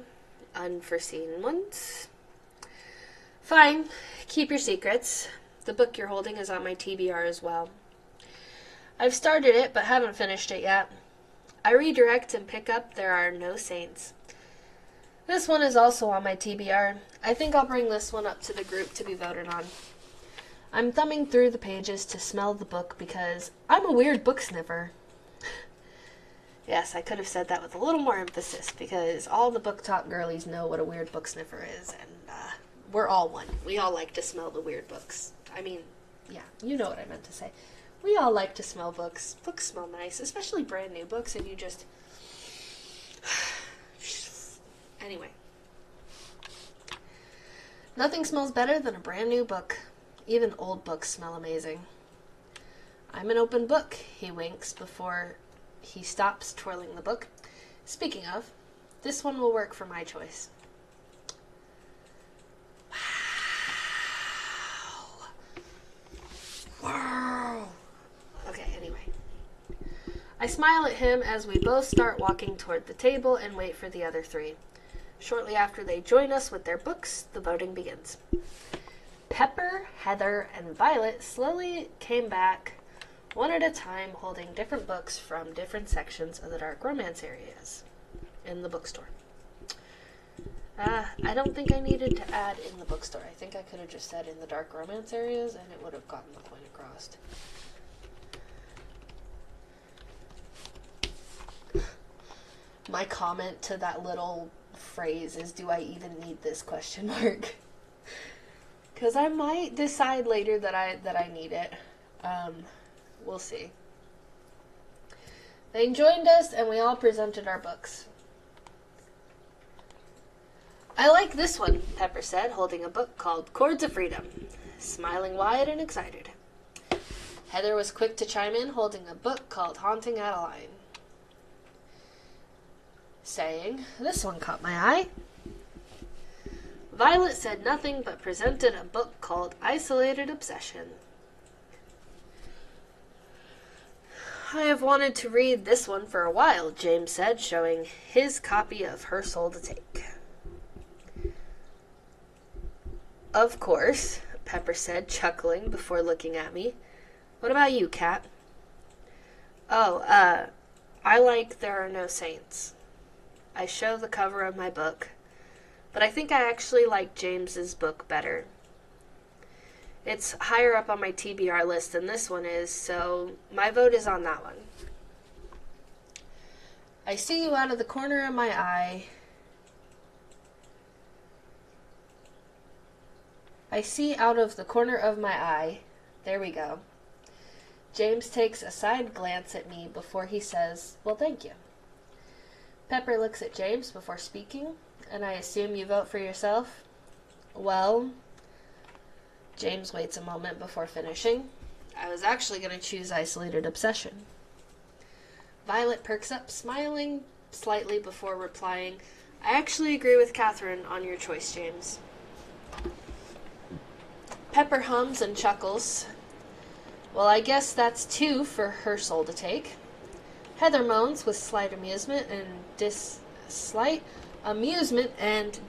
Unforeseen ones. Fine. Keep your secrets. The book you're holding is on my TBR as well. I've started it, but haven't finished it yet. I redirect and pick up There Are No Saints. This one is also on my TBR. I think I'll bring this one up to the group to be voted on. I'm thumbing through the pages to smell the book because I'm a weird book sniffer. Yes, I could have said that with a little more emphasis because all the book talk girlies know what a weird book sniffer is, and we're all one. We all like to smell the weird books. I mean, yeah, you know what I meant to say. We all like to smell books. Books smell nice, especially brand new books, and you just... Anyway. Nothing smells better than a brand new book. Even old books smell amazing. I'm an open book, he winks before he stops twirling the book. Speaking of, this one will work for my choice. Wow. Okay, anyway. I smile at him as we both start walking toward the table and wait for the other three. Shortly after they join us with their books, the voting begins. Pepper, Heather, and Violet slowly came back, one at a time, holding different books from different sections of the dark romance areas in the bookstore. I don't think I needed to add in the bookstore. I think I could have just said in the dark romance areas, and it would have gotten the point across. My comment to that little phrase is, do I even need this question mark? Because I might decide later that I need it. We'll see. They joined us and we all presented our books. I like this one, Pepper said, holding a book called Chords of Freedom, smiling wide and excited. Heather was quick to chime in, holding a book called Haunting Adeline, saying, this one caught my eye. Violet said nothing but presented a book called Isolated Obsession. I have wanted to read this one for a while, James said, showing his copy of Her Soul to Take. Of course, Pepper said, chuckling before looking at me. What about you, Kat? Oh, I like There Are No Saints. I show the cover of my book, but I think I actually like James's book better. It's higher up on my TBR list than this one is, so my vote is on that one. I see you out of the corner of my eye. I see out of the corner of my eye. There we go. James takes a side glance at me before he says, well, thank you. Pepper looks at James before speaking, and I assume you vote for yourself? Well, James waits a moment before finishing. I was actually going to choose Isolated Obsession. Violet perks up, smiling slightly before replying, I actually agree with Catherine on your choice, James. Pepper hums and chuckles. Well, I guess that's 2 for Her Soul to Take. Heather moans with slight amusement and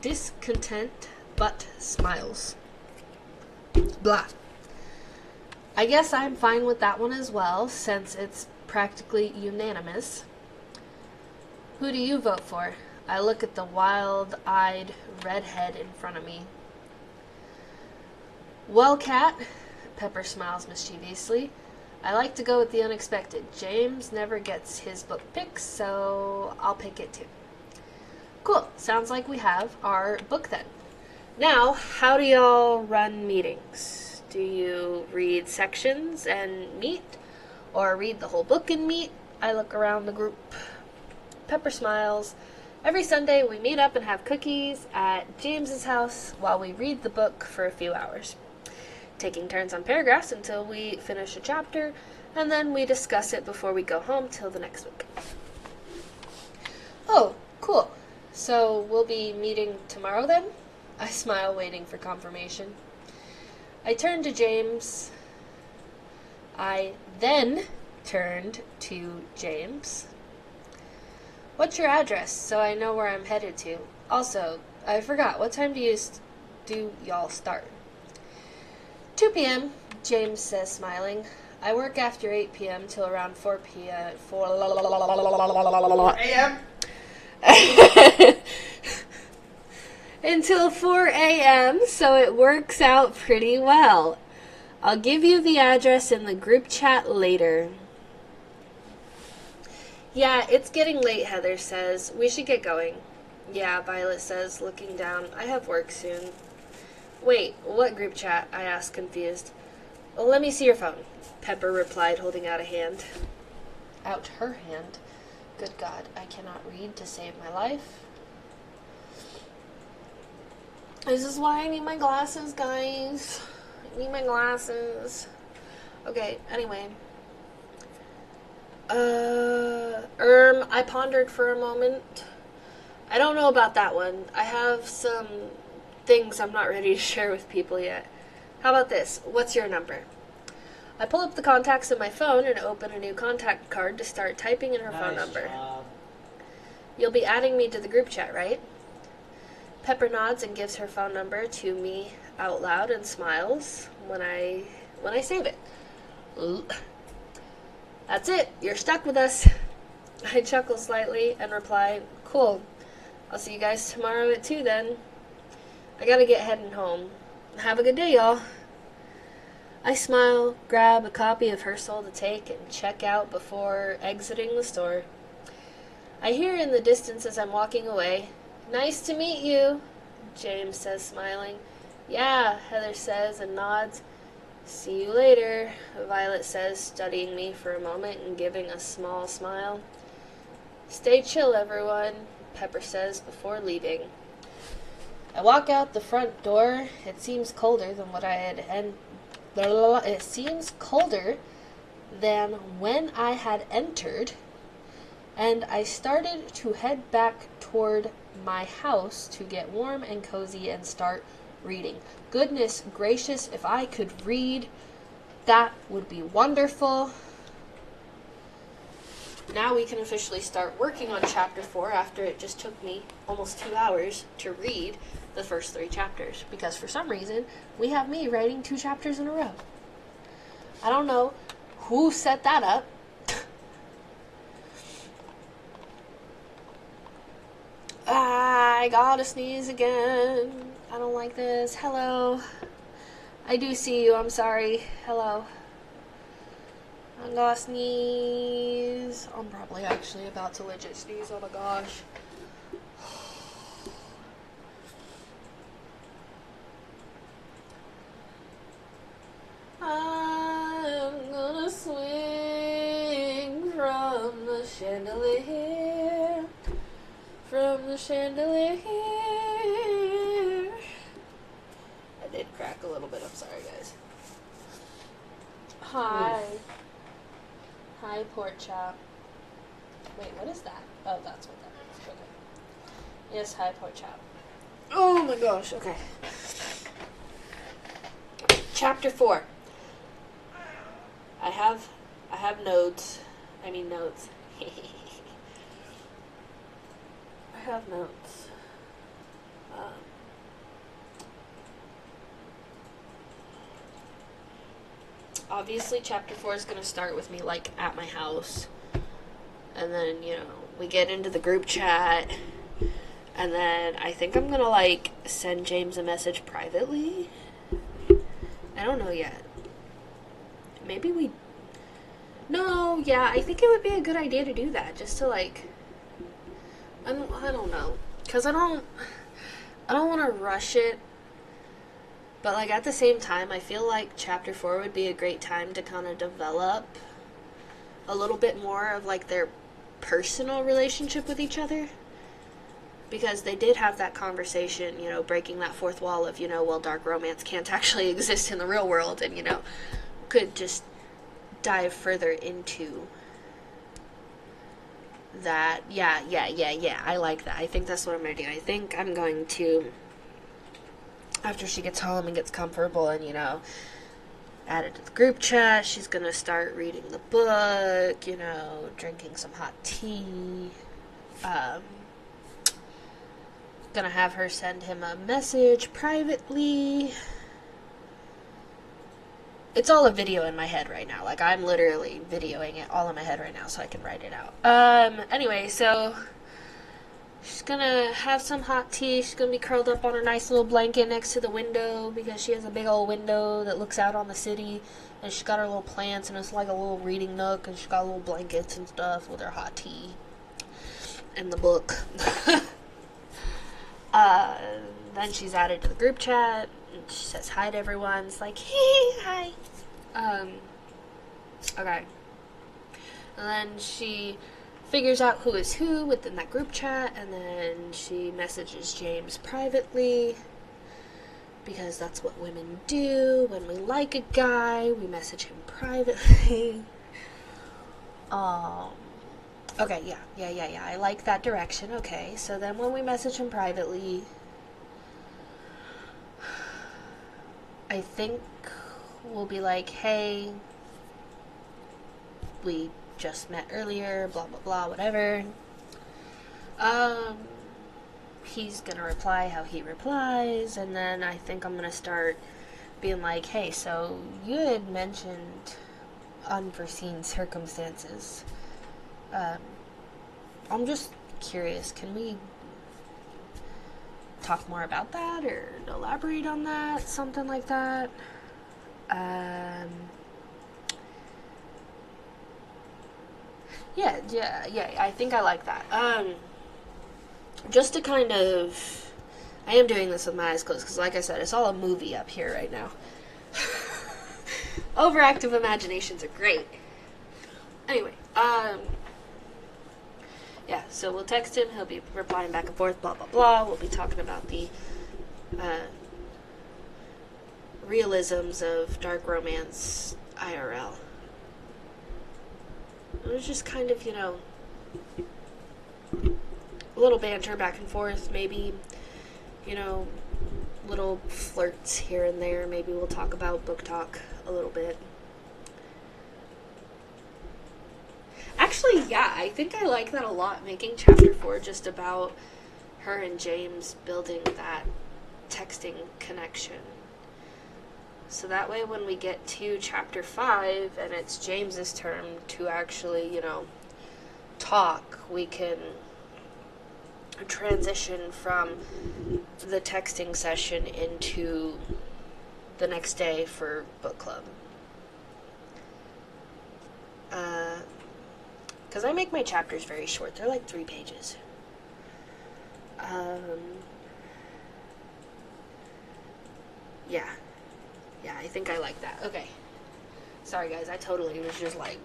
discontent, but smiles. Blah. I guess I'm fine with that one as well, since it's practically unanimous. Who do you vote for? I look at the wild-eyed redhead in front of me. Well, Kat, Pepper smiles mischievously, I like to go with the unexpected. James never gets his book picked, so I'll pick it too. Cool. Sounds like we have our book then. Now, how do y'all run meetings? Do you read sections and meet? Or read the whole book and meet? I look around the group. Pepper smiles. Every Sunday we meet up and have cookies at James's house while we read the book for a few hours, taking turns on paragraphs until we finish a chapter, and then we discuss it before we go home till the next week. Oh, cool. So we'll be meeting tomorrow then? I smile, waiting for confirmation. I turned to James. I then turned to James. What's your address, so I know where I'm headed to? Also, I forgot, what time do y'all start? 2 p.m., James says, smiling. I work after 8 p.m. till around 4 p.m. 4 a.m. Until 4 a.m., so it works out pretty well. I'll give you the address in the group chat later. Yeah, it's getting late, Heather says. We should get going. Yeah, Violet says, looking down. I have work soon. Wait, what group chat? I asked, confused. Well, let me see your phone, Pepper replied, holding out a hand. Out her hand. Good God, I cannot read to save my life. This is why I need my glasses, guys. I need my glasses. Okay, anyway. I pondered for a moment. I don't know about that one. I have some things I'm not ready to share with people yet. How about this? What's your number? I pull up the contacts in my phone and open a new contact card to start typing in her phone number. Job. You'll be adding me to the group chat, right? Pepper nods and gives her phone number to me out loud and smiles when I save it. That's it. You're stuck with us. I chuckle slightly and reply, cool. I'll see you guys tomorrow at 2 then. I gotta get heading home. Have a good day, y'all. I smile, grab a copy of Her Soul to Take, and check out before exiting the store. I hear in the distance as I'm walking away, Nice to meet you, James says, smiling. Yeah, Heather says and nods. See you later, Violet says, studying me for a moment and giving a small smile. Stay chill, everyone, Pepper says before leaving. I walk out the front door. It seems colder than what I had It seems colder than when I had entered, and I started to head back toward my house to get warm and cozy and start reading. Goodness gracious, if I could read, that would be wonderful. Now we can officially start working on chapter 4 after it just took me almost 2 hours to read the first 3 chapters, because for some reason we have me writing 2 chapters in a row. I don't know who set that up. I gotta sneeze again. I don't like this. Hello. I do see you. I'm sorry. Hello. I'm gonna sneeze. I'm probably actually about to legit sneeze. Oh my gosh. I'm gonna swing from the chandelier. From the chandelier. I did crack a little bit. I'm sorry, guys. Hi. Hi, pork chop. Wait, what is that? Oh, that's what that is. Okay. Yes, hi, pork chop. Oh my gosh, okay. Chapter 4. I have notes. I mean notes. I have notes. Obviously, chapter 4 is going to start with me, like, at my house. And then, you know, we get into the group chat. And then I think I'm going to, like, send James a message privately. I don't know yet. Maybe we... No, yeah, I think it would be a good idea to do that. Just to, like... I don't know. Because I don't want to rush it. But, like, at the same time, I feel like chapter 4 would be a great time to kind of develop a little bit more of, like, their personal relationship with each other. Because they did have that conversation, you know, breaking that fourth wall of, you know, well, dark romance can't actually exist in the real world. And, you know, could just dive further into that, yeah, I like that. I think that's what I'm gonna do. I think I'm going to, after she gets home and gets comfortable and, add it to the group chat, she's gonna start reading the book, drinking some hot tea. Gonna have her send him a message privately. It's all a video in my head right now. Like, I'm literally videoing it all in my head right now so I can write it out. Anyway, so she's gonna have some hot tea. She's gonna be curled up on a nice little blanket next to the window because she has a big old window that looks out on the city. And she's got her little plants, and it's like a little reading nook, and she's got little blankets and stuff with her hot tea and the book. Then she's added to the group chat. She says hi to everyone. It's like, hey, hi. Okay. And then she figures out who is who within that group chat, and then she messages James privately, because that's what women do. When we like a guy, we message him privately. Okay, yeah. I like that direction. Okay, so then when we message him privately, I think we'll be like, hey, we just met earlier, blah, blah, blah, whatever. He's gonna reply how he replies, and then I think I'm gonna start being like, hey, so you had mentioned unforeseen circumstances. I'm just curious, can we talk more about that or elaborate on that? Something like that. Yeah, I think I like that. Just to kind of, I am doing this with my eyes closed because, like I said, it's all a movie up here right now. Overactive imaginations are great. Anyway, yeah, so we'll text him, he'll be replying back and forth, blah, blah, blah. We'll be talking about the realisms of dark romance IRL. It was just kind of, a little banter back and forth, maybe, little flirts here and there. Maybe we'll talk about book talk a little bit. Actually, yeah, I think I like that a lot, making chapter 4 just about her and James building that texting connection. So that way when we get to chapter 5 and it's James's turn to actually, talk, we can transition from the texting session into the next day for book club. Because I make my chapters very short. They're like 3 pages. Yeah, I think I like that. Okay. Sorry, guys. I totally was just like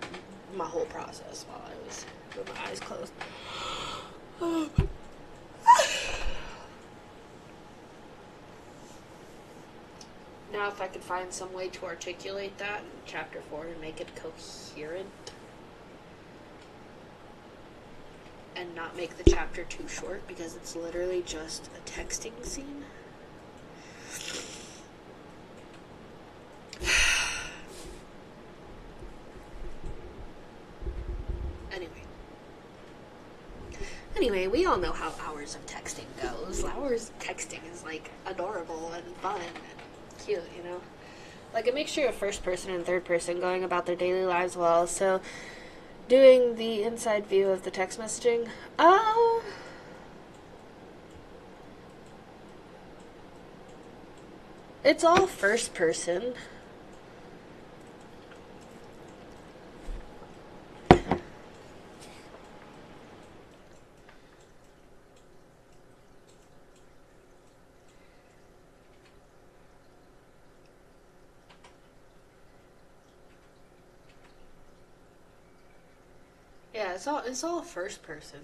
my whole process while I was with my eyes closed. Now, if I could find some way to articulate that in chapter 4 and make it coherent and not make the chapter too short because it's literally just a texting scene. Anyway, we all know how hours of texting goes. Hours of texting is like adorable and fun and cute, Like a mixture of first person and third person going about their daily lives well. So doing the inside view of the text messaging. It's all first person. Yeah, it's all first person.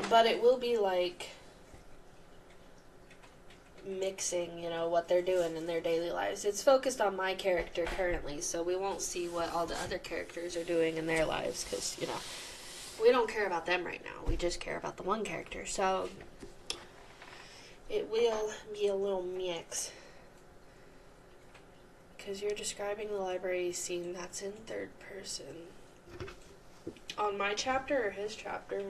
But it will be like mixing, you know, what they're doing in their daily lives. It's focused on my character currently, so we won't see what all the other characters are doing in their lives, because, you know, we don't care about them right now. We just care about the one character. So it will be a little mix. Because you're describing the library scene that's in third person. On my chapter or his chapter?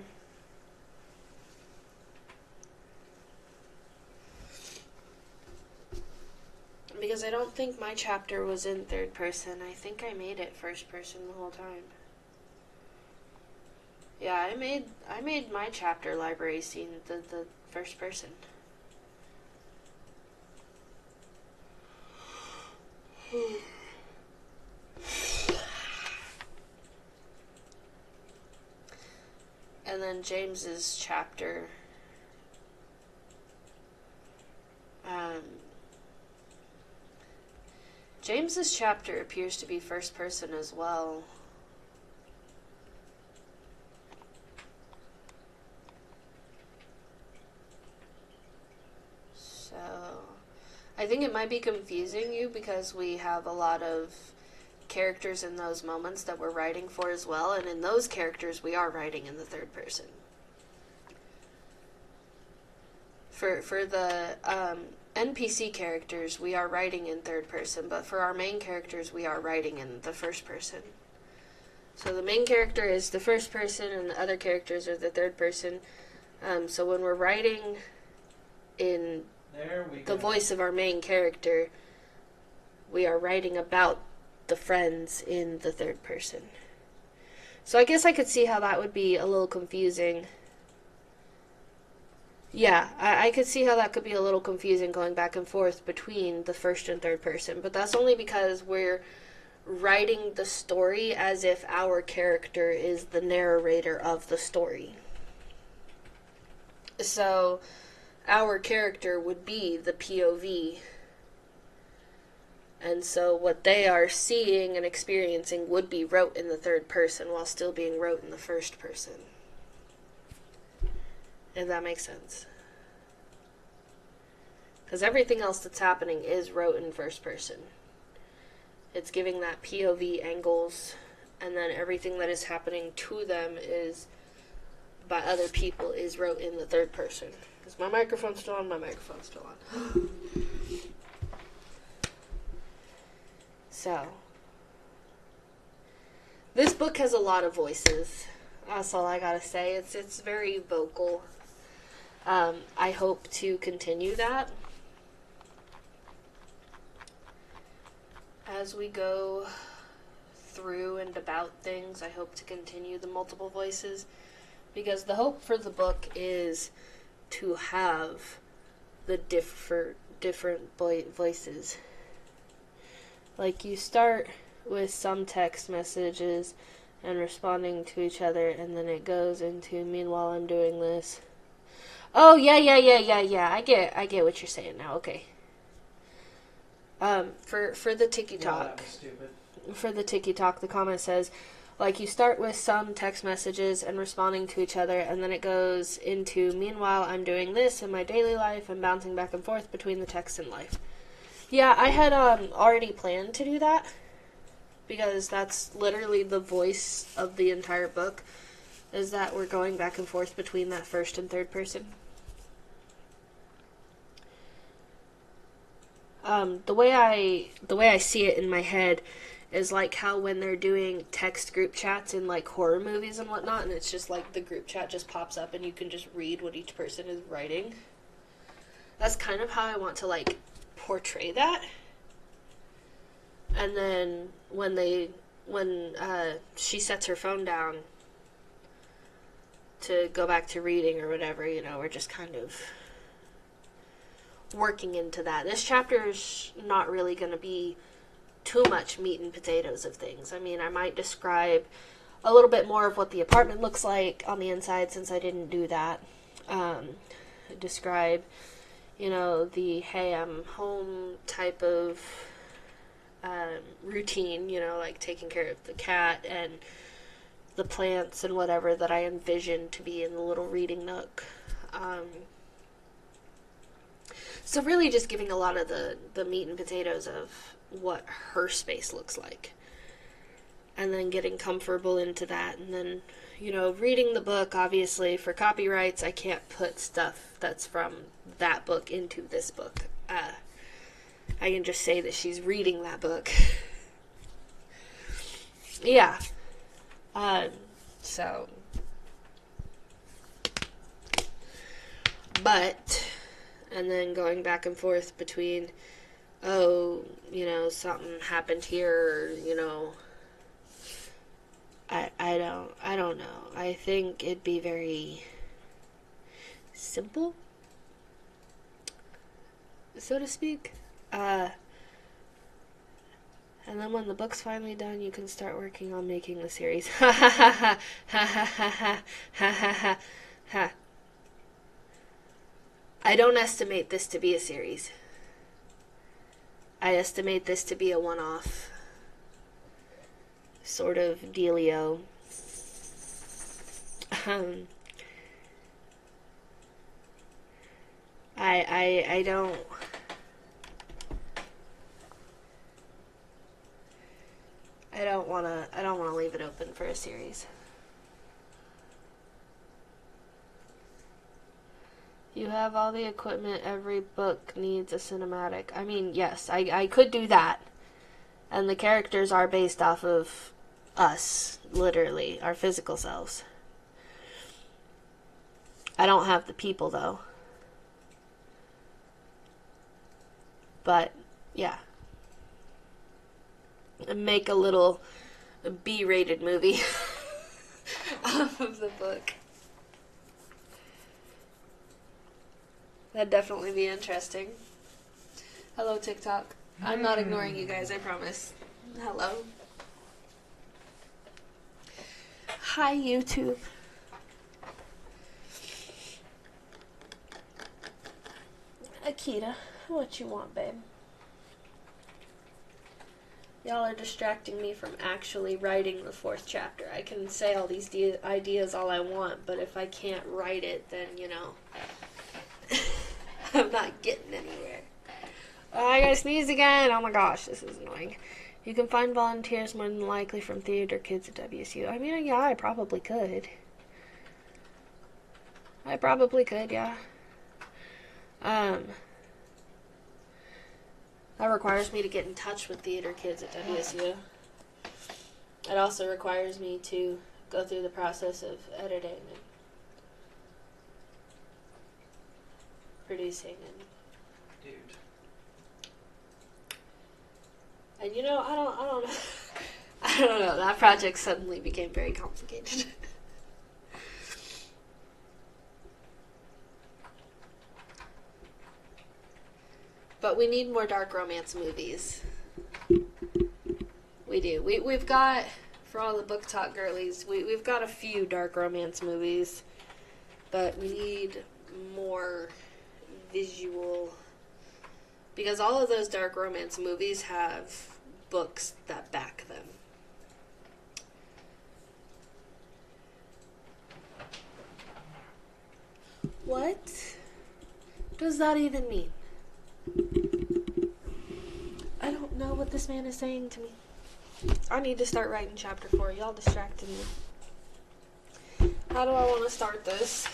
Because I don't think my chapter was in third person. I think I made it first person the whole time. Yeah, I made my chapter library scene the first person. And then James's chapter, James's chapter appears to be first person as well. So, I think it might be confusing you because we have a lot of characters in those moments that we're writing for as well, and in those characters we are writing in the third person. For the NPC characters, we are writing in third person, but for our main characters, we are writing in the first person. So the main character is the first person, and the other characters are the third person. So when we're writing in the voice of our main character, we are writing about the friends in the third person. So I guess I could see how that would be a little confusing. Yeah, I could see how that could be a little confusing going back and forth between the first and third person, but that's only because we're writing the story as if our character is the narrator of the story. So our character would be the POV. And so what they are seeing and experiencing would be wrote in the third person while still being wrote in the first person. If that makes sense. Because everything else that's happening is wrote in first person. It's giving that POV angles, and then everything that is happening to them is by other people is wrote in the third person. Is my microphone still on? My microphone's still on. So, this book has a lot of voices. That's all I gotta say. It's very vocal. I hope to continue that as we go through and about things. I hope to continue the multiple voices, because the hope for the book is to have the different voices. Like, you start with some text messages and responding to each other, and then it goes into, meanwhile I'm doing this. Oh, yeah. I get what you're saying now. Okay. For the TikTok. For the TikTok, the comment says, like, you start with some text messages and responding to each other, and then it goes into, meanwhile I'm doing this in my daily life and bouncing back and forth between the text and life. Yeah, I had already planned to do that, because that's literally the voice of the entire book, is that we're going back and forth between that first and third person. The way I see it in my head is like how when they're doing text group chats in like horror movies and whatnot, and it's just like the group chat just pops up and you can just read what each person is writing. That's kind of how I want to like portray that. And then when she sets her phone down to go back to reading or whatever, you know, we're just kind of working into that. This chapter is not really going to be too much meat and potatoes of things. I mean, I might describe a little bit more of what the apartment looks like on the inside, since I didn't do that. Describe, you know, the hey, I'm home type of routine, you know, like taking care of the cat and the plants and whatever that I envision to be in the little reading nook. So really just giving a lot of the meat and potatoes of what her space looks like. And then getting comfortable into that. And then, you know, reading the book, obviously, for copyrights, I can't put stuff that's from that book into this book. I can just say that she's reading that book. Yeah. So. But, and then going back and forth between, oh, you know, something happened here, or, you know, I don't know. I think it'd be very simple, so to speak. And then when the book's finally done, you can start working on making the series. Ha ha ha ha ha ha ha ha ha ha ha. I don't estimate this to be a series. I estimate this to be a one-off sort of dealio. I don't. I don't wanna leave it open for a series. You have all the equipment. Every book needs a cinematic. I mean, yes, I could do that. And the characters are based off of us, literally, our physical selves. I don't have the people, though. But, yeah. Make a little B-rated movie off of the book. That'd definitely be interesting. Hello, TikTok. I'm not ignoring you guys, I promise. Hello. Hi, YouTube. Akita, what you want, babe? Y'all are distracting me from actually writing the 4th chapter. I can say all these ideas all I want, but if I can't write it, then, you know, I'm not getting anywhere. Oh, I gotta sneeze again. Oh my gosh, this is annoying. You can find volunteers more than likely from theater kids at WSU. I mean, yeah, I probably could. Yeah. That requires me to get in touch with theater kids at WSU. It also requires me to go through the process of editing and producing and and you know, I don't know. I don't know. That project suddenly became very complicated. But we need more dark romance movies. We do. We've got, for all the book talk girlies, we've got a few dark romance movies, but we need more visual, because all of those dark romance movies have books that back them. What does that even mean? I don't know what this man is saying to me. I need to start writing chapter 4. Y'all distracted me. How do I want to start this?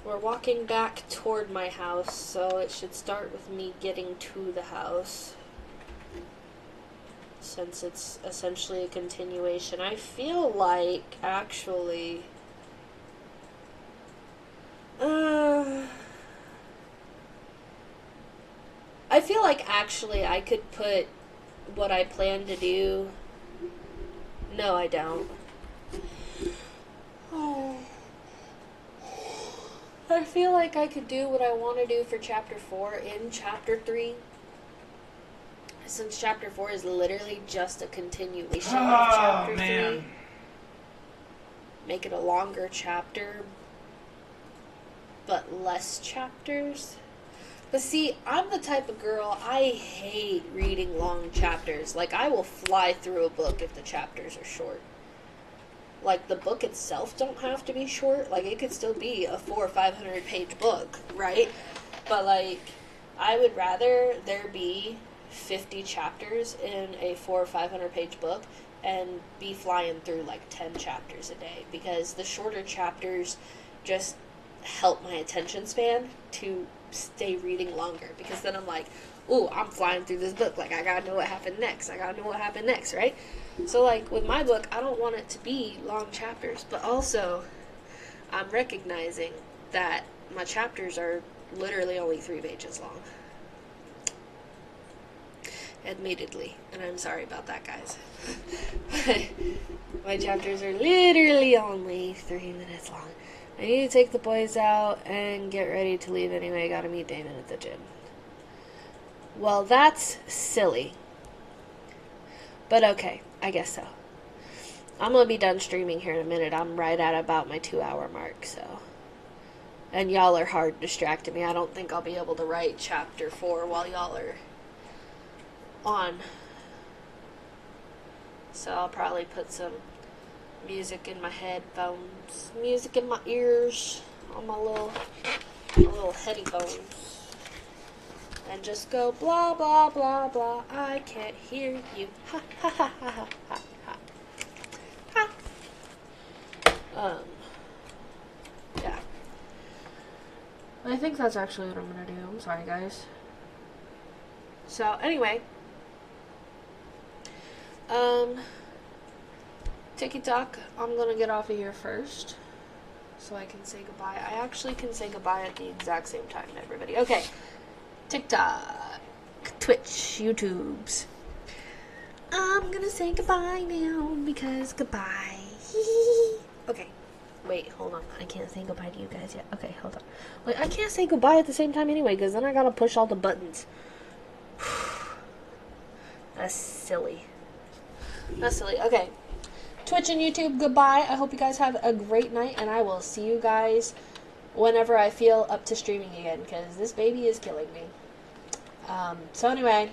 We're walking back toward my house, so it should start with me getting to the house. Since it's essentially a continuation. I feel like, actually... I feel like actually I could put what I plan to do. No, I don't. Oh. I feel like I could do what I want to do for chapter 4 in chapter 3. Since chapter 4 is literally just a continuation of chapter 3. Make it a longer chapter, but less chapters. But see, I'm the type of girl, I hate reading long chapters. Like, I will fly through a book if the chapters are short. Like, the book itself don't have to be short. Like, it could still be a 400 or 500 page book, right? But, like, I would rather there be 50 chapters in a 400 or 500 page book and be flying through, like, 10 chapters a day. Because the shorter chapters just help my attention span to stay reading longer. Because then I'm like, ooh, I'm flying through this book. Like, I gotta know what happened next. I gotta know what happened next, right? So, like, with my book, I don't want it to be long chapters. But also, I'm recognizing that my chapters are literally only 3 pages long. Admittedly. And I'm sorry about that, guys. My chapters are literally only 3 minutes long. I need to take the boys out and get ready to leave anyway. I gotta meet Damon at the gym. Well, that's silly. But okay, I guess so. I'm gonna be done streaming here in a minute. I'm right at about my 2-hour mark, so. And y'all are hard distracting me. I don't think I'll be able to write chapter 4 while y'all are on. So I'll probably put some music in my headphones, music in my ears, on my little headphones, and just go blah blah blah blah. I can't hear you. Ha ha ha ha ha ha ha. Yeah. I think that's actually what I'm gonna do. I'm sorry, guys. So anyway, TikTok, I'm gonna get off of here first so I can say goodbye. I actually can say goodbye at the exact same time, everybody. Okay, TikTok, Twitch, YouTubes. I'm gonna say goodbye now because goodbye. Okay, wait, hold on. I can't say goodbye to you guys yet. Okay, hold on. Wait, I can't say goodbye at the same time anyway because then I gotta push all the buttons. That's silly. That's silly. Okay. Twitch and YouTube, goodbye. I hope you guys have a great night, and I will see you guys whenever I feel up to streaming again, because this baby is killing me. So anyway,